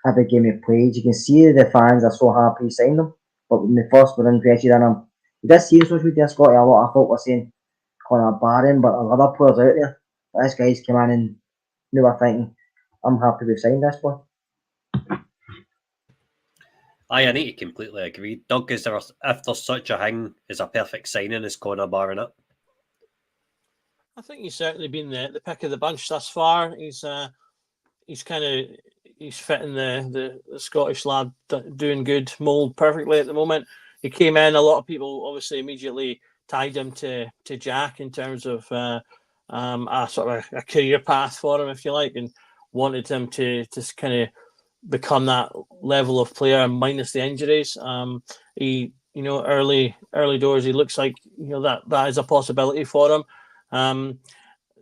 every game he plays, you can see the fans are so happy he signed him. But when they first were interested in him, you did see in social media, Scotty, a lot of folk were saying Connor Barron, but there are other players out there. But this guy's come in and they were thinking, I'm happy we've signed this one. I need to completely agree. Doug, if there's such a thing as a perfect signing as Connor Barron up? I think he's certainly been the pick of the bunch thus far. He's fitting the Scottish lad doing good mould perfectly at the moment. He came in, a lot of people obviously immediately tied him to Jack in terms of a sort of a career path for him, if you like, and wanted him to just kind of become that level of player minus the injuries. He, early doors, he looks like that is a possibility for him.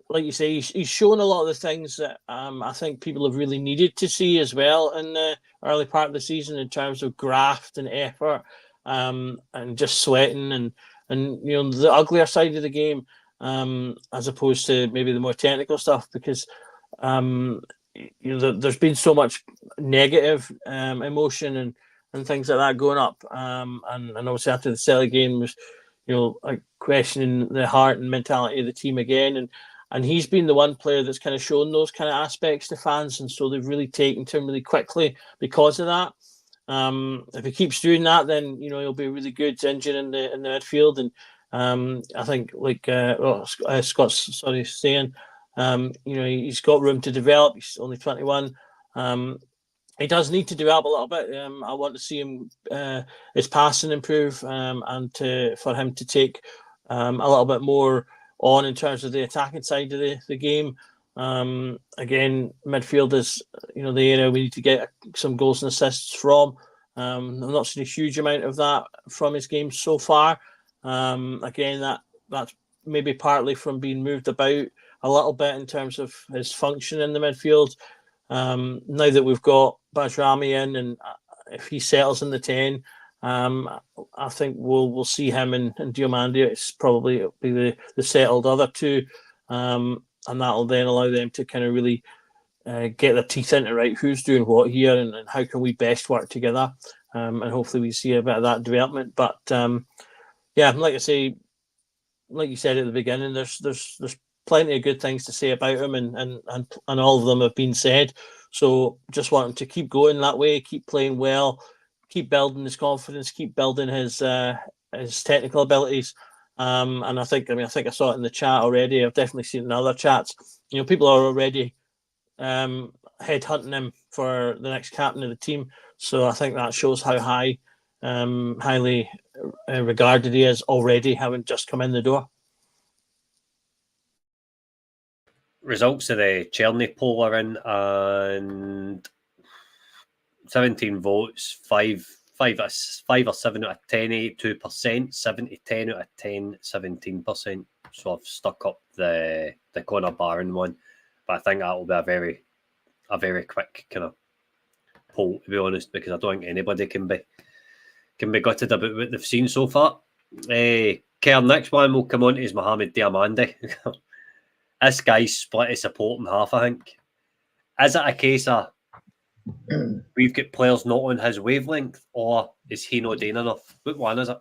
Like you say, he's shown a lot of the things that I think people have really needed to see as well in the early part of the season, in terms of graft and effort, and just sweating and the uglier side of the game, as opposed to maybe the more technical stuff, because there's been so much negative emotion and things like that going up, and obviously after the Celtic game was like questioning the heart and mentality of the team again. And And he's been the one player that's kind of shown those kind of aspects to fans, and so they've really taken to him really quickly because of that. If he keeps doing that, then he'll be a really good engine in the midfield. And I think, like Scott's saying, he's got room to develop. He's only 21. He does need to develop a little bit. I want to see him his passing improve, and for him to take a little bit more on in terms of the attacking side of the game. Again, midfield is the area we need to get some goals and assists from. I've not seen a huge amount of that from his game so far. Again, that's maybe partly from being moved about a little bit in terms of his function in the midfield. Now that we've got Bajrami in, and if he settles in the 10, I think we'll see him and Diomande. It's probably be the settled other two, and that'll then allow them to kind of really get their teeth into right who's doing what here, and how can we best work together, and hopefully we see a bit of that development. But like I say, like you said at the beginning, there's plenty of good things to say about him, and all of them have been said. So just want him to keep going that way, keep playing well, keep building his confidence, keep building his technical abilities. And I think I saw it in the chat already. I've definitely seen it in other chats. People are already headhunting him for the next captain of the team. So I think that shows how highly regarded he is already, having just come in the door. Results of the Cherny poll are in, and 17 votes, 5 or 7 out of 10, 82%, 7 to 10 out of 10, 17%. So I've stuck up the Conor Barron one, but I think that will be a very quick kind of poll, to be honest, because I don't think anybody can be gutted about what they've seen so far. Kerr, next one will come on is Mohamed Diamande. This guy's split his support in half, I think. Is it a case of we've got players not on his wavelength, or is he not doing enough? What one is it?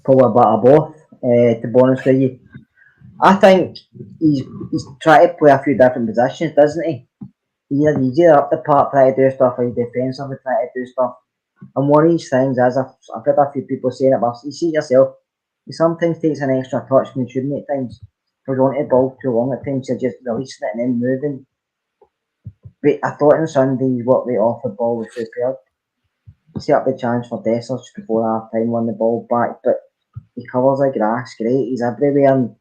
Probably a bit of both, to be honest with you. I think he's trying to play a few different positions, doesn't he? He's either up the park trying to do stuff, or he's defensively trying to do stuff. And one of these things is, I've heard a few people saying it, but you see it yourself, he sometimes takes an extra touch when he shouldn't at times. Goes on to the ball too long at times, you're just releasing it and then moving. But I thought on Sunday what they offered ball was superb. He set up the chance for Dessers just before half time, won the ball back, but he covers the grass great, he's everywhere, and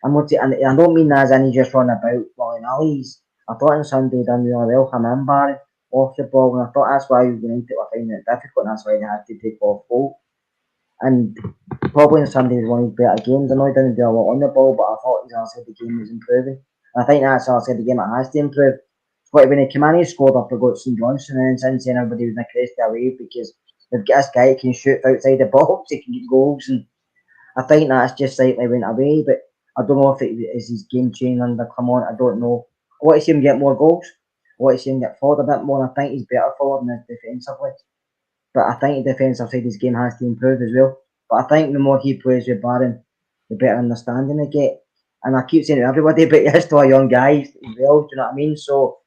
I don't mean that as in he just run about willy-nilly. I thought on Sunday he done really well, him and Barry, off the ball, and I thought that's why United were finding it difficult, and that's why they had to take off goal. And probably on Sunday was one of his better games. I know he didn't do a lot on the ball, but I thought his outside the game was improving. And I think that's outside the game it has to improve. But when he came in, he scored up against St Johnson, and then since then everybody was in a crazy away because they've got this guy who can shoot outside the box, he can get goals, and I think that's just slightly went away. But I don't know if it is his game changing under Clement. I don't know. I want to see him get more goals. I want to see him get forward a bit more. I think he's better forward than defensively. But I think the defensive side of his game has to improve as well. But I think the more he plays with Barron, the better understanding they get. And I keep saying to everybody, but he's still a young guy as well, do you know what I mean? So,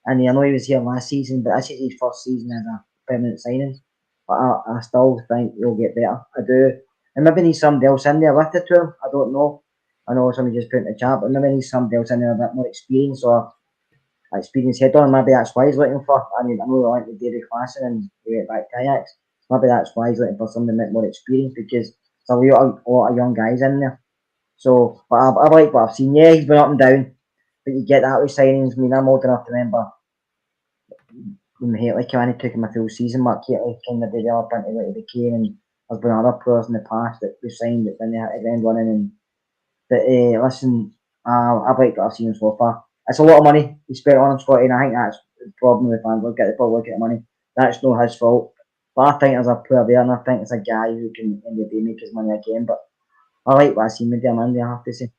and I know he was here last season, but this is his first season as a permanent signing. But I still think he'll get better. I do. And maybe need somebody else in there with it too. I don't know. I know somebody just put in the chat, but maybe need somebody else in there a bit more experience or experience head on. Maybe that's why he's looking for. I mean, I know he went to David Klassen and he went back to Ajax. Maybe that's why he's looking for somebody with more experience because there's a lot of young guys in there. So, but I like what I've seen. Yeah, he's been up and down, but you get that with signings. I mean, I'm old enough to remember when Haley came in, he took him a full season. Mark Haley kind of developed into what he became, and there's been other players in the past that we've signed that then they had to ground running. But listen, I've liked what I've seen so far. It's a lot of money he spent on him, Scotty, and I think that's the problem with fans. Look at the money. That's not his fault. But I think there's a player there, and I think it's a guy who can in the day make his money again. But I like what I see with Diamande, I have to say.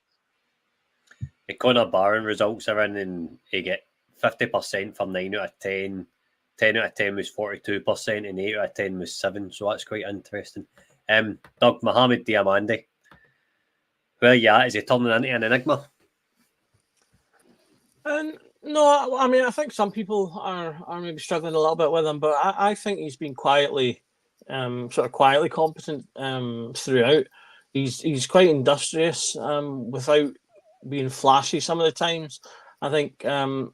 The Conor Barron results are in, and he get 50% for 9 out of 10. 10 out of 10 was 42%, and 8 out of 10 was 7. So that's quite interesting. Doug, Mohamed Diamande. Where you at? Is he turning into an enigma? And no, I mean, I think some people are maybe struggling a little bit with him, but I think he's been quietly, sort of quietly competent throughout. He's quite industrious without being flashy some of the times. I think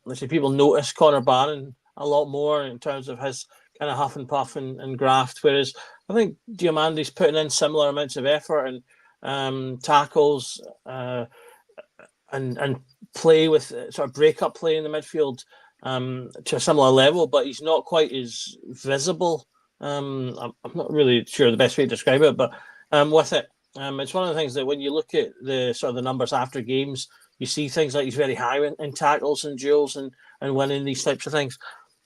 let's say people notice Connor Barron a lot more in terms of his kind of huff and puff and graft, whereas I think Diamandi's putting in similar amounts of effort and tackles and play with sort of break-up play in the midfield to a similar level, but he's not quite as visible. I'm not really sure the best way to describe it, but with it, it's one of the things that when you look at the sort of the numbers after games, you see things like he's very high in tackles and duels and winning these types of things.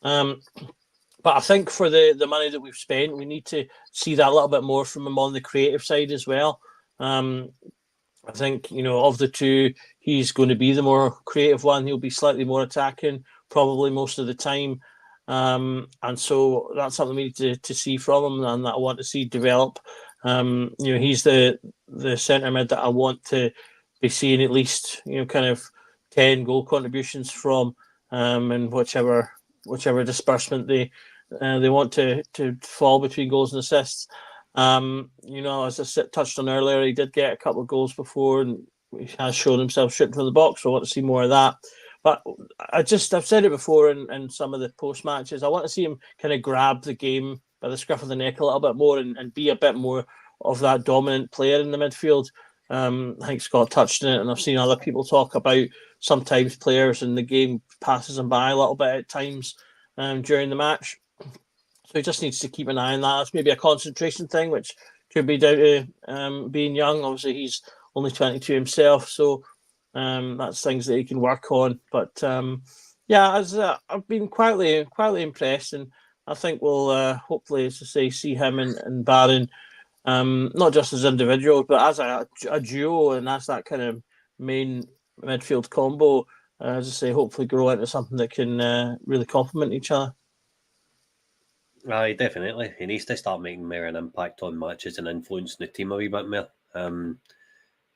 But I think for the money that we've spent, we need to see that a little bit more from him on the creative side as well. I think, of the two, he's going to be the more creative one. He'll be slightly more attacking, probably most of the time. And so that's something we need to see from him and that I want to see develop. He's the centre mid that I want to be seeing at least, kind of 10 goal contributions from and whichever disbursement they want to fall between goals and assists. As I touched on earlier, he did get a couple of goals before and he has shown himself shooting from the box, so I want to see more of that. But I've said it before in some of the post matches, I want to see him kind of grab the game by the scruff of the neck a little bit more and be a bit more of that dominant player in the midfield. I think Scott touched on it, and I've seen other people talk about sometimes players and the game passes them by a little bit at times during the match. So he just needs to keep an eye on that. It's maybe a concentration thing, which could be down to being young. Obviously, he's only 22 himself, so that's things that he can work on. But I've been quietly impressed, and I think we'll hopefully, as I say, see him and Barron, not just as individuals, but as a duo, and that's that kind of main midfield combo. As I say, hopefully grow into something that can really complement each other. Aye, definitely. He needs to start making more an impact on matches and influencing the team a wee bit more.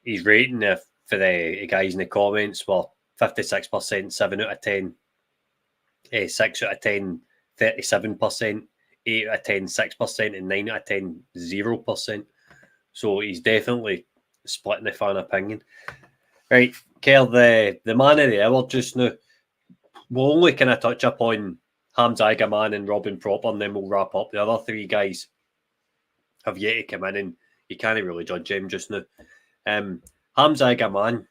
His rating for the guys in the comments were 56%, 7 out of 10, 6 out of 10, 37%, 8 out of 10, 6%, and 9 out of 10, 0%. So he's definitely splitting the fan opinion. Right, Kerr, the man of the hour just now. We'll only kind of touch upon Hamza Agaman and Robin Proper, and then we'll wrap up. The other three guys have yet to come in, and you can't really judge him just now. Hamza Agaman.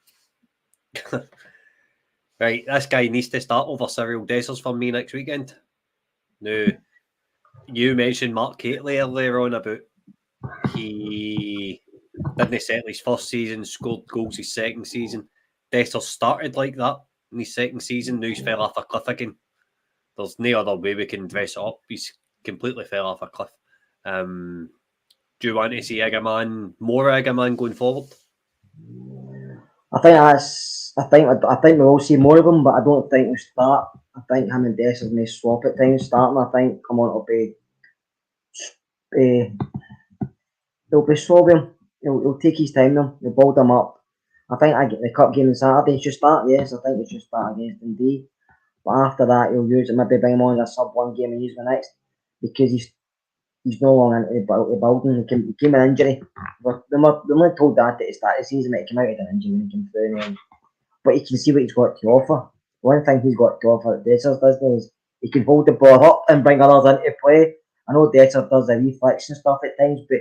Right, this guy needs to start over Cyril Dessers for me next weekend. Now, you mentioned Mark Catley earlier on about he didn't settle his first season, scored goals his second season. Dessers started like that in his second season, now he's fell off a cliff again. There's no other way we can dress it up. He's completely fell off a cliff. Do you want to see more Egerman going forward? I think we'll see more of him, but I don't think we'll start. I think him and Dessers may swap at times starting. I think Clement will be he'll be slow him. He'll take his time though. He'll build him up. I think the cup game on Saturday should start. Yes, I think it should start against Dundee. But after that, he'll use it. Maybe bring him on as a sub one game and use the next because he's no longer into the building. He came an injury. We're only told that at the start of the season that he came out with an injury when he came through. But you can see what he's got to offer. One thing he's got to offer that Dessers does is he can hold the ball up and bring others into play. I know Dessers does the reflection stuff at times, but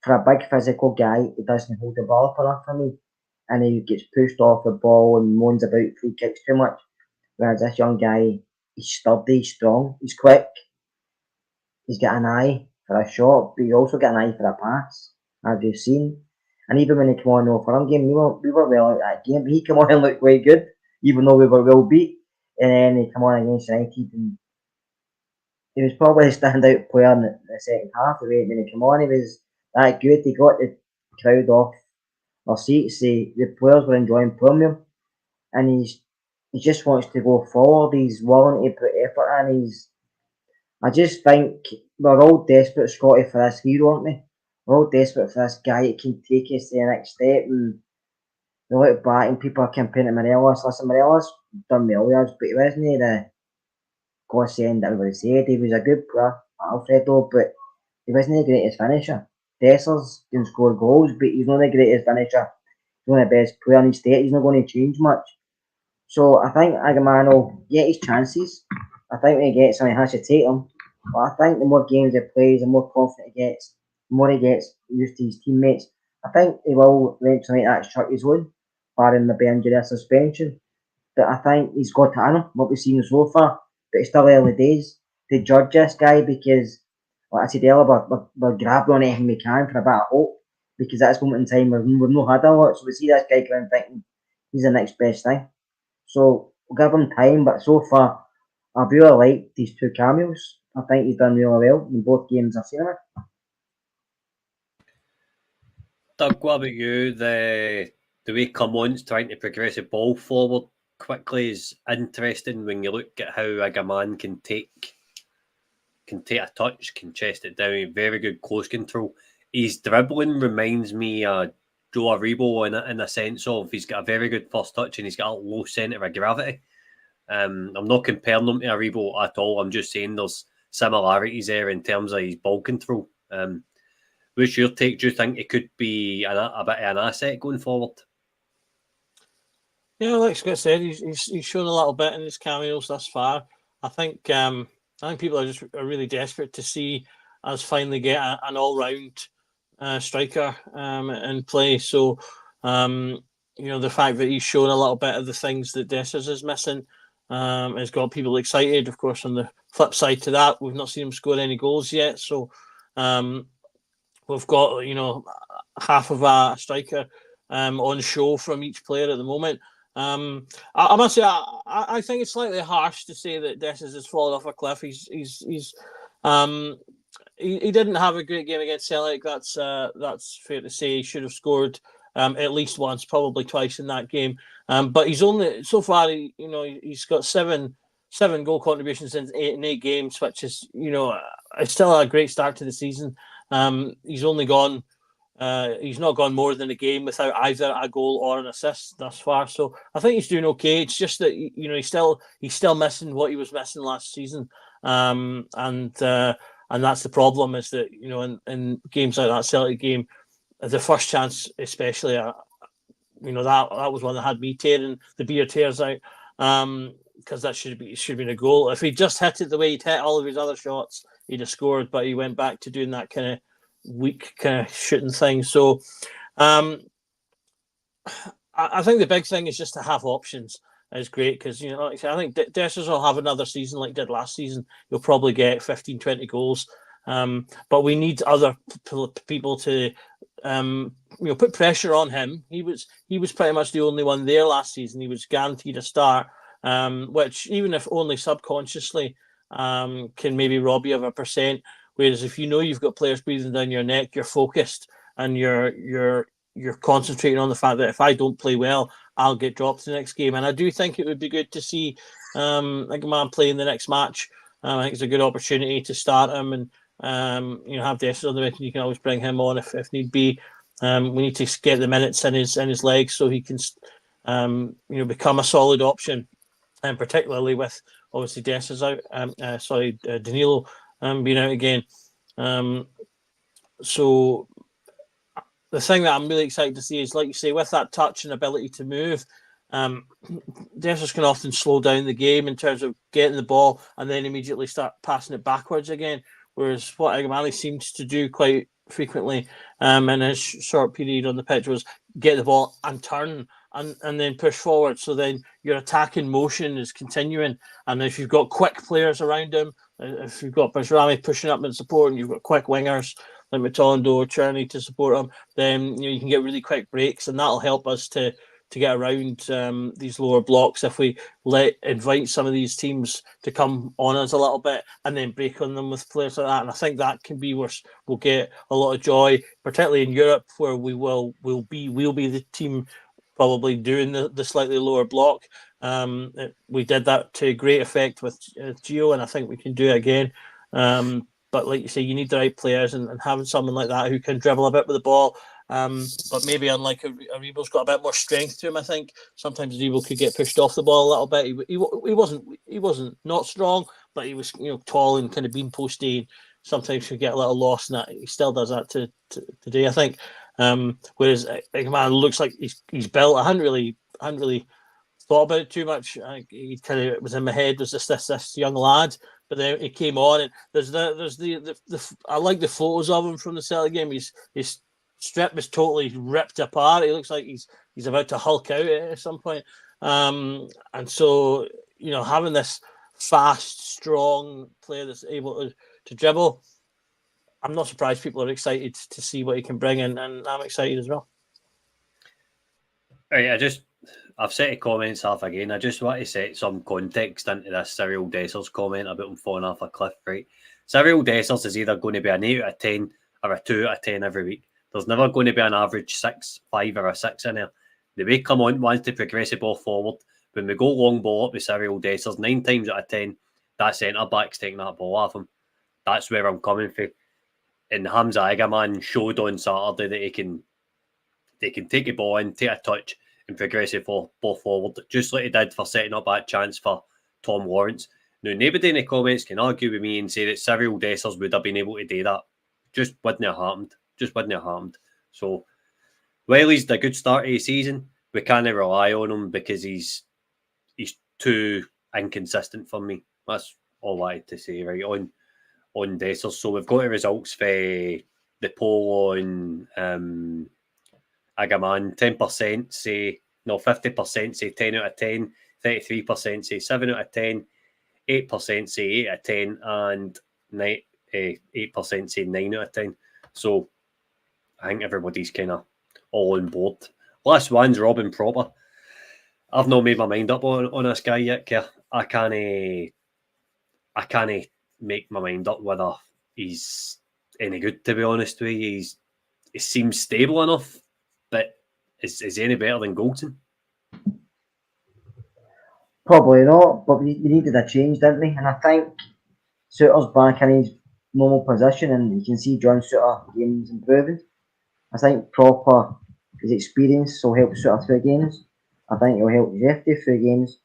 for a big physical guy, he doesn't hold the ball up enough for me. And he gets pushed off the ball and moans about free kicks too much. Whereas this young guy, he's sturdy, he's strong, he's quick. He's got an eye for a shot, but he's also got an eye for a pass, as you've seen. And even when he came on the Fulham game, we were well at that game. He came on and looked quite good, even though we were well beat. And then he came on against United, and he was probably the standout player in the second half. When he came on, he was that good. He got the crowd off their seats. The players were enjoying playing him, and he just wants to go forward. He's willing to put effort in. I just think we're all desperate, Scotty, for this hero, aren't we? We're all desperate for this guy that can take us to the next step. And we look back and people are comparing to Morelos. Listen, Morelos done well with us, but he wasn't the godsend that everybody said. He was a good player, Alfredo, but he wasn't the greatest finisher. Dessers can score goals, but he's not the greatest finisher. He's not the best player in his state. He's not going to change much. So I think Agaman will get his chances. I think when he gets him, he has to take them. But I think the more games he plays, the more confident he gets, the more he gets used to his teammates. I think he will eventually make that shut his own, barring maybe injury or suspension. But I think he's got to him, what we've seen so far. But it's still early days to judge this guy because, like I said earlier, we're grabbing on anything we can for a bit of hope because at this moment in time we've not had a lot. So we see this guy coming thinking he's the next best thing. So we'll give him time, but so far I've really liked these two cameos. I think he's done really well in both games I've seen him in. Doug, what about you? The way Clement's trying to progress the ball forward quickly is interesting when you look at how a man can take a touch, can chest it down, very good close control. His dribbling reminds me of Joe Aribo in a sense of he's got a very good first touch and he's got a low centre of gravity. I'm not comparing him to Aribo at all. I'm just saying there's similarities there in terms of his ball control. What's your take? Do you think it could be a bit of an asset going forward? Yeah, like Scott said, he's shown a little bit in his cameos thus far. I think people are really desperate to see us finally get an all-round striker in play. So, the fact that he's shown a little bit of the things that Dessers is missing has got people excited. Of course, on the flip side to that, we've not seen him score any goals yet. So, we've got half of a striker on show from each player at the moment. I must say, I think it's slightly harsh to say that Dessers has fallen off a cliff. He didn't have a great game against Celtic. That's fair to say. He should have scored at least once, probably twice in that game. But he's only so far. He's got seven goal contributions in eight games, which is it's still a great start to the season. He's only gone. He's not gone more than a game without either a goal or an assist thus far. So I think he's doing okay. It's just that he's still missing what he was missing last season, and that's the problem. Is that in games like that Celtic game, the first chance especially, that was one that had me tearing the beer tears out, because that should have been a goal. If he just hit it the way he'd hit all of his other shots, he'd have scored. But he went back to doing that kind of weak kind of shooting thing. So I think the big thing is just to have options is great because like I think Dessers will have another season like did last season. He'll probably get 15-20 goals, but we need other people to put pressure on him. He was pretty much the only one there last season. He was guaranteed a start, which even if only subconsciously can maybe rob you of a percent. Whereas if you've got players breathing down your neck, you're focused and you're concentrating on the fact that if I don't play well, I'll get dropped the next game. And I do think it would be good to see like a man play in the next match. I think it's a good opportunity to start him and have Dessers on the bench, and you can always bring him on if need be. We need to get the minutes in his legs so he can become a solid option, and particularly with obviously Dessers out. Danilo being out again. So the thing that I'm really excited to see is, like you say, with that touch and ability to move, Dessers can often slow down the game in terms of getting the ball and then immediately start passing it backwards again. Whereas what Agamali seems to do quite frequently in his short period on the pitch was get the ball and turn and then push forward. So then your attacking motion is continuing. And if you've got quick players around him, if you've got Bajrami pushing up in support and you've got quick wingers like Matondo or Cherney to support him, then you can get really quick breaks, and that'll help us to get around these lower blocks if we invite some of these teams to come on us a little bit and then break on them with players like that. And I think that can be where we'll get a lot of joy, particularly in Europe, where we'll be the team probably doing the slightly lower block. We did that to great effect with Gio, and I think we can do it again. but like you say, you need the right players, and having someone like that who can dribble a bit with the ball. But maybe unlike Aribo's got a bit more strength to him. I think sometimes Aribo could get pushed off the ball a little bit. He wasn't not strong, but he was tall and kind of beam posty. Sometimes could get a little lost in that. He still does that today, I think. Whereas man looks like he's built. I hadn't really thought about it too much. He kind of was in my head was this young lad, but then he came on and there's the I like the photos of him from the Celtic game. His strip is totally ripped apart. He looks like he's about to Hulk out at some point. And so having this fast, strong player that's able to dribble, I'm not surprised people are excited to see what he can bring in, and I'm excited as well. Right, I've set the comments off again. I just want to set some context into this Cyril Dessers comment about him falling off a cliff, right? Cyril Dessers is either going to be an 8 out of 10 or a 2 out of 10 every week. There's never going to be an average 6, 5 or a 6 in there. The way Clement wants to progress the ball forward, when we go long ball up with Cyril Dessers, 9 times out of 10, that centre-back's taking that ball off him. That's where I'm coming from. And Hamza Agaman showed on Saturday that they can take the ball in, take a touch, and progress the ball forward, just like he did for setting up that chance for Tom Lawrence. Now, nobody in the comments can argue with me and say that Cyril Dessers would have been able to do that. Just wouldn't have happened. So, while he's the good start of the season, we can't rely on him because he's too inconsistent for me. That's all I had to say, right, on Dessers. So, we've got the results for the poll on Agaman. 10% say, 50% say 10 out of 10, 33% say 7 out of 10, 8% say 8 out of 10, and 8% say 9 out of 10. So I think everybody's kind of all on board. Last one's Robin Proper. I've not made my mind up on this guy yet, Kerr. I can't make my mind up whether he's any good, to be honest with you. He seems stable enough, but is he any better than Goldson? Probably not, but we needed a change, didn't we? And I think Suter's back in his normal position, and you can see John Suter games improving. I think Proper, his experience will help Suter through games. I think it'll help Jeffrey through games.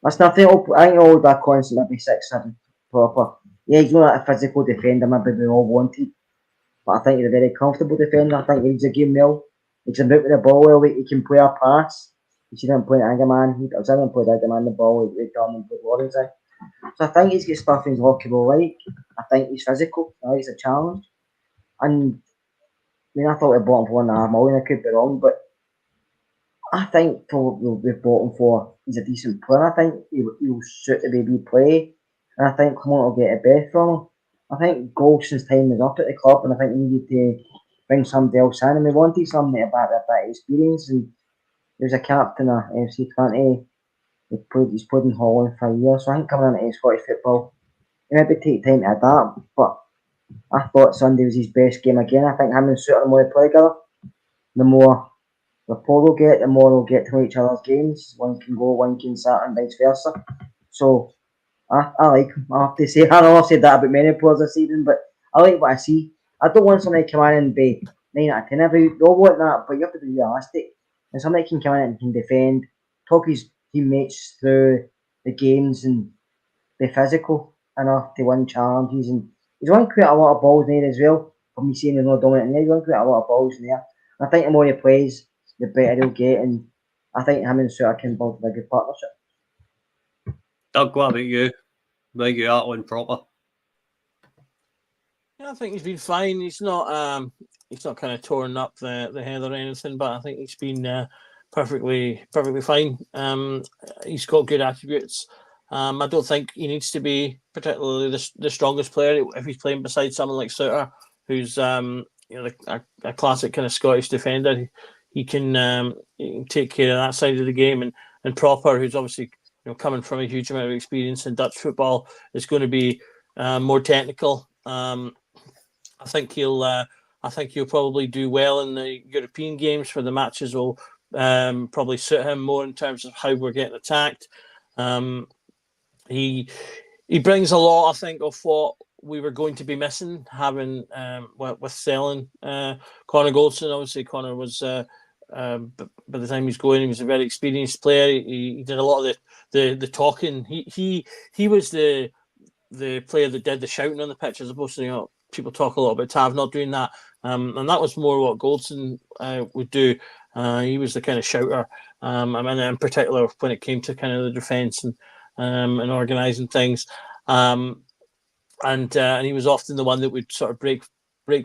That's nothing. I think all that constant maybe 6-7 Proper. Yeah, he's not a physical defender, maybe we all wanted, but I think he's a very comfortable defender. I think he reads the game well. He can move with the ball well. He can play a pass. You see him playing Agaman. I've seen him play Agaman the ball. He done and put Lawrence in. So I think he's got stuff he's lockable like. I think he's physical. I think he's a challenge. And I mean, I thought we bought him for $1.5 million. I could be wrong, but I think for what we've bought him for, he's a decent player. I think he'll suit the way we play. And I think Clement will get a best from him. I think Goldson's time is up at the club, and I think we needed to bring somebody else in. And we wanted somebody about a bit of experience. And he was a captain of FC20. He's played in Holland for a year, so I think coming into Scottish football, he maybe take time to adapt. But I thought Sunday was his best game again. I think him and Suter, the more they play together, the more rapport they'll get, the more they'll get to know each other's games. One can go, one can sit, and vice versa. So I like him, I have to say. I know I've said that about many players this season, but I like what I see. I don't want somebody to come in and be 9 out of 10 every week. Don't want that, but you have to be realistic. And somebody can come in and can defend, talk his teammates through the games and be physical enough to win challenges. And he's won quite a lot of balls in there as well. From me seeing he's not dominant in there, he's won quite a lot of balls in there. I think the more he plays, the better he'll get. And I think him and Suter can build a good partnership. Doug, what about you? Where you at on Proper? Yeah, I think he's been fine. He's not kind of torn up the head or anything, but I think he's been perfectly fine. He's got good attributes. I don't think he needs to be particularly the strongest player if he's playing beside someone like Suter, who's a classic kind of Scottish defender. He can take care of that side of the game, and Proper, who's obviously coming from a huge amount of experience in Dutch football, is going to be more technical. I think he'll probably do well in the European games, for the matches will probably suit him more in terms of how we're getting attacked. He brings a lot, I think, of what we were going to be missing, having with selling Connor Goldson. Obviously, Connor was by the time he's going, he was a very experienced player. He did a lot of the talking. He was the player that did the shouting on the pitch, as opposed to people talk a lot about Tav not doing that, and that was more what Goldson would do. He was the kind of shouter, and in particular when it came to kind of the defence and organising things. And he was often the one that would sort of break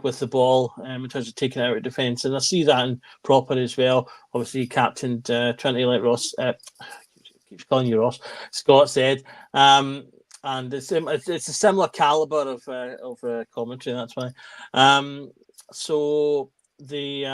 with the ball in terms of taking it out of defence. And I see that in Proper as well. Obviously, he captained Trinity, like Ross, keeps calling you Ross, Scott said. And it's a similar calibre of commentary, that's why. So the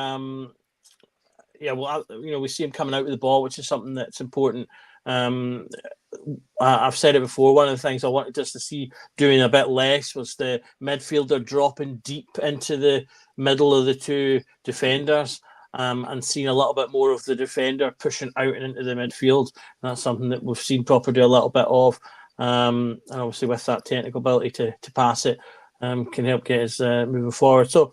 we see him coming out with the ball, which is something that's important. I've said it before. One of the things I wanted us to see doing a bit less was the midfielder dropping deep into the middle of the two defenders, and seeing a little bit more of the defender pushing out and into the midfield. And that's something that we've seen Proper do a little bit of, and obviously with that technical ability to pass it, can help get us moving forward. So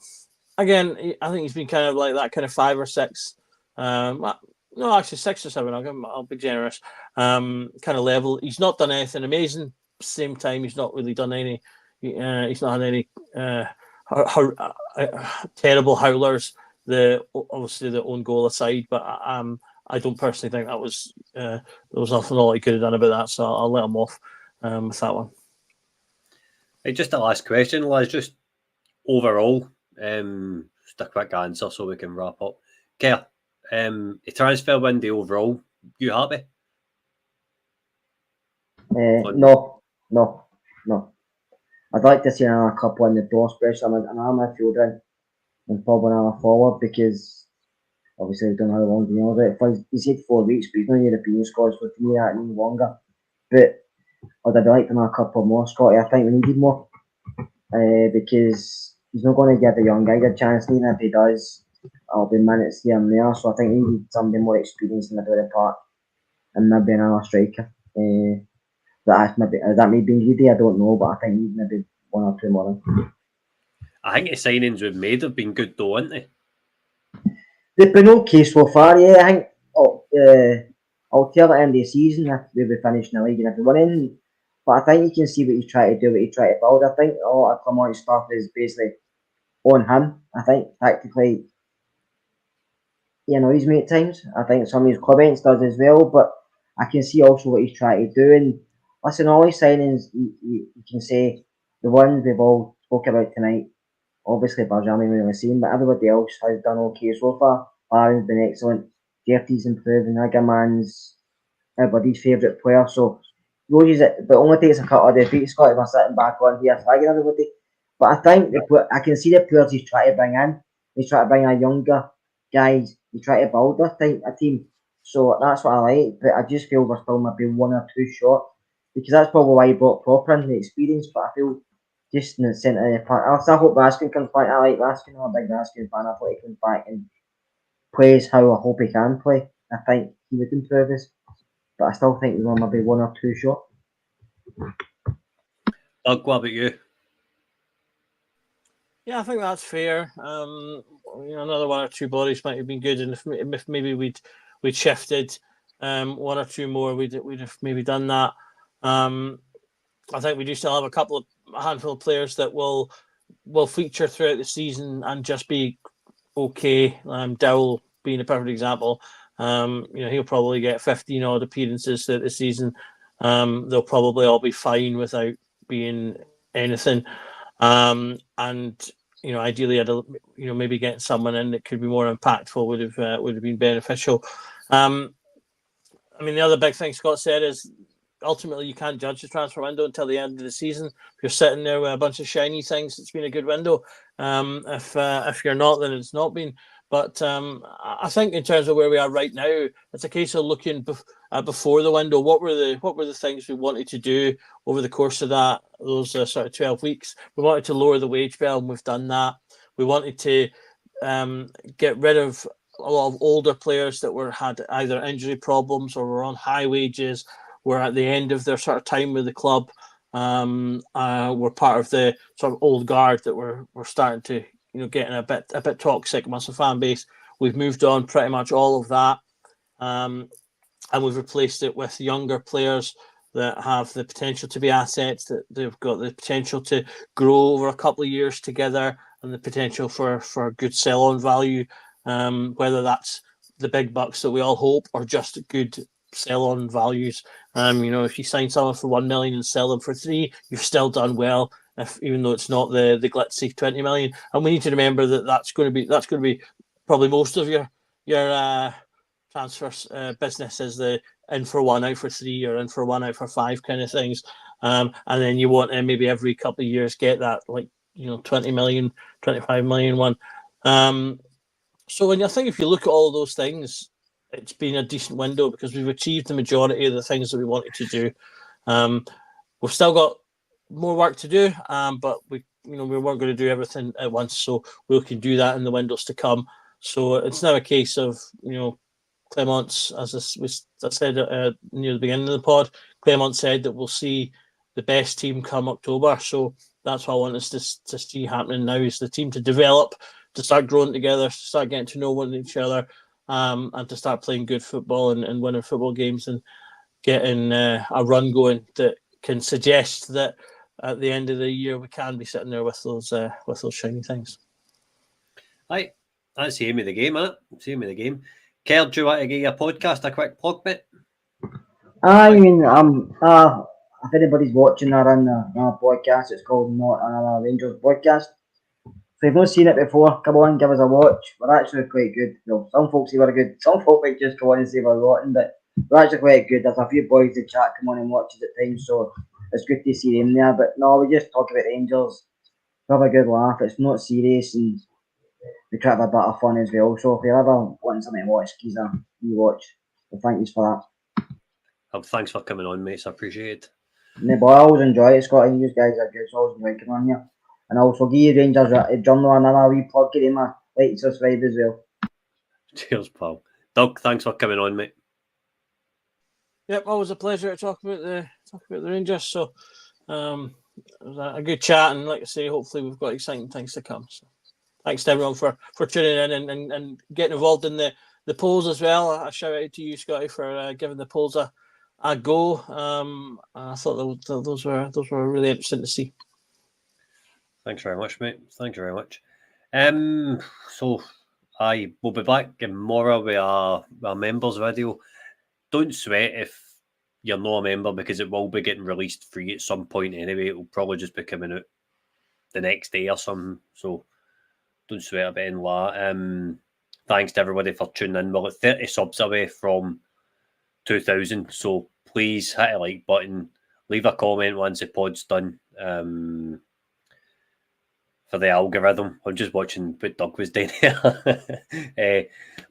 again, I think he's been kind of like that kind of 5 or 6. No, actually 6 or 7. I'll be generous. Kind of level. He's not done anything amazing. Same time, he's not really done any. He's not had any terrible howlers. Obviously the own goal aside, but I don't personally think that was there was nothing all he could have done about that. So I'll let him off with that one. Hey, just a last question, Liz. Just overall, just a quick answer so we can wrap up. Kerr, a transfer window overall, you happy? No. I'd like to see another couple in the door, especially another midfielder and probably another forward, because obviously we don't know how long he knows it. He said 4 weeks, but he's not European squad, so to me that means longer. But I'd like to know a couple more, Scotty. I think we needed more, because he's not going to give the young guy a chance, and even if he does, it'll be minutes here and there. So I think we need somebody more experienced in the middle of the park, and maybe another striker. That may be greedy, I don't know, but I think maybe 1 or 2 more. I think the signings we've made have been good though, haven't they? They've been okay so far, yeah. I think I'll tell at the end of the season if we be finishing the league and if we win in. But I think you can see what he's trying to do, what he's trying to build. I think a lot of Clement stuff is basically on him. I think tactically, he's made times. I think some of his comments does as well, but I can see also what he's trying to do. And listen, all his signings, you can say the ones we've all spoke about tonight. Obviously, Barjami we were seeing, but everybody else has done okay so far. Aaron's been excellent. Jeffrey's improving. Hagerman's everybody's favourite player. So, those but only takes a couple of defeats. Scotty was sitting back on here flagging everybody. But I think I can see the players he's trying to bring in. He's trying to bring a younger guys. He's trying to build a team. So that's what I like. But I just feel we're still maybe 1 or 2 short, because that's probably why he brought Proper in, the experience. But I feel just in the centre of the park. I hope Raskin comes back. I like Raskin. I'm a big Raskin fan. I hope he comes back and plays how I hope he can play. I think he would improve us. But I still think we're maybe 1 or 2 short. Doug, what about you? Yeah, I think that's fair. Another 1 or 2 bodies might have been good, and if maybe we'd shifted 1 or 2 more, we'd have maybe done that. I think we do still have a handful of players that will feature throughout the season and just be okay. Dowell being a perfect example. He'll probably get 15 odd appearances throughout the season. They'll probably all be fine without being anything. And ideally, maybe getting someone in that could be more impactful would have been beneficial. The other big thing Scott said is ultimately you can't judge the transfer window until the end of the season. If you're sitting there with a bunch of shiny things, it's been a good window. If you're not, then it's not been. But I think in terms of where we are right now, it's a case of looking before the window. What were the things we wanted to do over the course of those sort of 12 weeks? We wanted to lower the wage bill, and we've done that. We wanted to get rid of a lot of older players that had either injury problems or were on high wages, were at the end of their sort of time with the club. We're part of the sort of old guard that we're starting to getting a bit toxic amongst the fan base. We've moved on pretty much all of that, and we've replaced it with younger players that have the potential to be assets, that they've got the potential to grow over a couple of years together, and the potential for good sell-on value, whether that's the big bucks that we all hope or just good sell-on values. If you sign someone for 1 million and sell them for 3, you've still done well, even though it's not the glitzy 20 million. And we need to remember that that's going to be probably most of your transfers business is the in for 1, out for 3, or in for 1, out for 5 kind of things. And then you want to maybe every couple of years get that 20 million, 25 million one. So when I think if you look at all those things, it's been a decent window because we've achieved the majority of the things that we wanted to do. We've still got more work to do, but we weren't going to do everything at once, so we can do that in the windows to come. So it's now a case of Clement, as I said near the beginning of the pod, Clement said that we'll see the best team come October. So that's what I want us to see happening now, is the team to develop, to start growing together, to start getting to know one each other, and to start playing good football and winning football games and getting a run going that can suggest that at the end of the year we can be sitting there with those shiny things. Aye, that's the aim of the game, isn't it? It's the aim of the game. Kerr, do you want to give your podcast a quick plug, mate? I mean, if anybody's watching or on our podcast, it's called Not Another Rangers Podcast. So if you've not seen it before, come on, give us a watch. We're actually quite good. Some folks say we're good. Some folks might just go on and say we're rotten, but we're actually quite good. There's a few boys in chat come on and watch us at times, so it's good to see them there. But no, we just talk about Rangers, have a good laugh. It's not serious, and we try to have a bit of fun as well. So if you're ever wanting something to watch, Keezer, you watch. So thank you for that. Thanks for coming on, mates. I appreciate it. No, but I always enjoy it, Scott, and you guys are good, so I always enjoy coming on here. And also give you Rangers a journal and another wee plug, get him a like, subscribe as well. Cheers, pal. Doug, thanks for coming on, mate. Yep, always a pleasure to talk about the Rangers. So it was a good chat, and like I say, hopefully we've got exciting things to come. So thanks to everyone for tuning in and getting involved in the polls as well. A shout out to you, Scotty, for giving the polls a go. I thought those were really interesting to see. Thanks very much, mate. Thanks very much. So I will be back tomorrow with our members video. Don't sweat if you're not a member, because it will be getting released free at some point anyway. It'll probably just be coming out the next day or something. So don't sweat about any of that. Thanks to everybody for tuning in. We're at 30 subs away from 2,000. So please hit a like button. Leave a comment once the pod's done. For the algorithm. I'm just watching what Doug was doing here.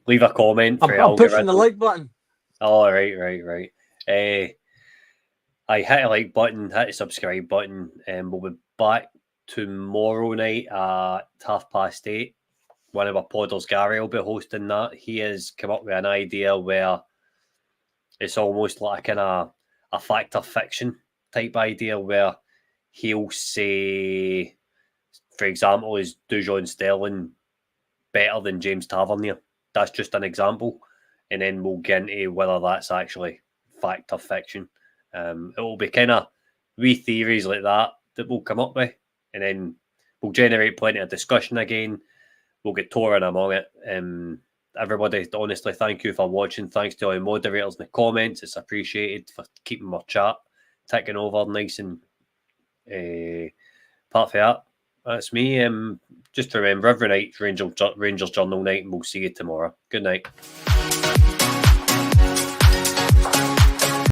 Leave a comment for the algorithm. I'm pushing the like button. Oh, right. I hit a like button, hit a subscribe button, and we'll be back tomorrow night at 8:30. One of our podders, Gary, will be hosting that. He has come up with an idea where it's almost like a kind of a fact or fiction type idea where he'll say, for example, is Dujon Sterling better than James Tavernier? That's just an example. And then we'll get into whether that's actually fact or fiction. It will be kind of wee theories like that we'll come up with. And then we'll generate plenty of discussion again. We'll get touring among it. Everybody, honestly, thank you for watching. Thanks to all the moderators in the comments. It's appreciated for keeping my chat ticking over nice and part for that. That's me. Just remember, every night Rangers Journal night, and we'll see you tomorrow. Good night.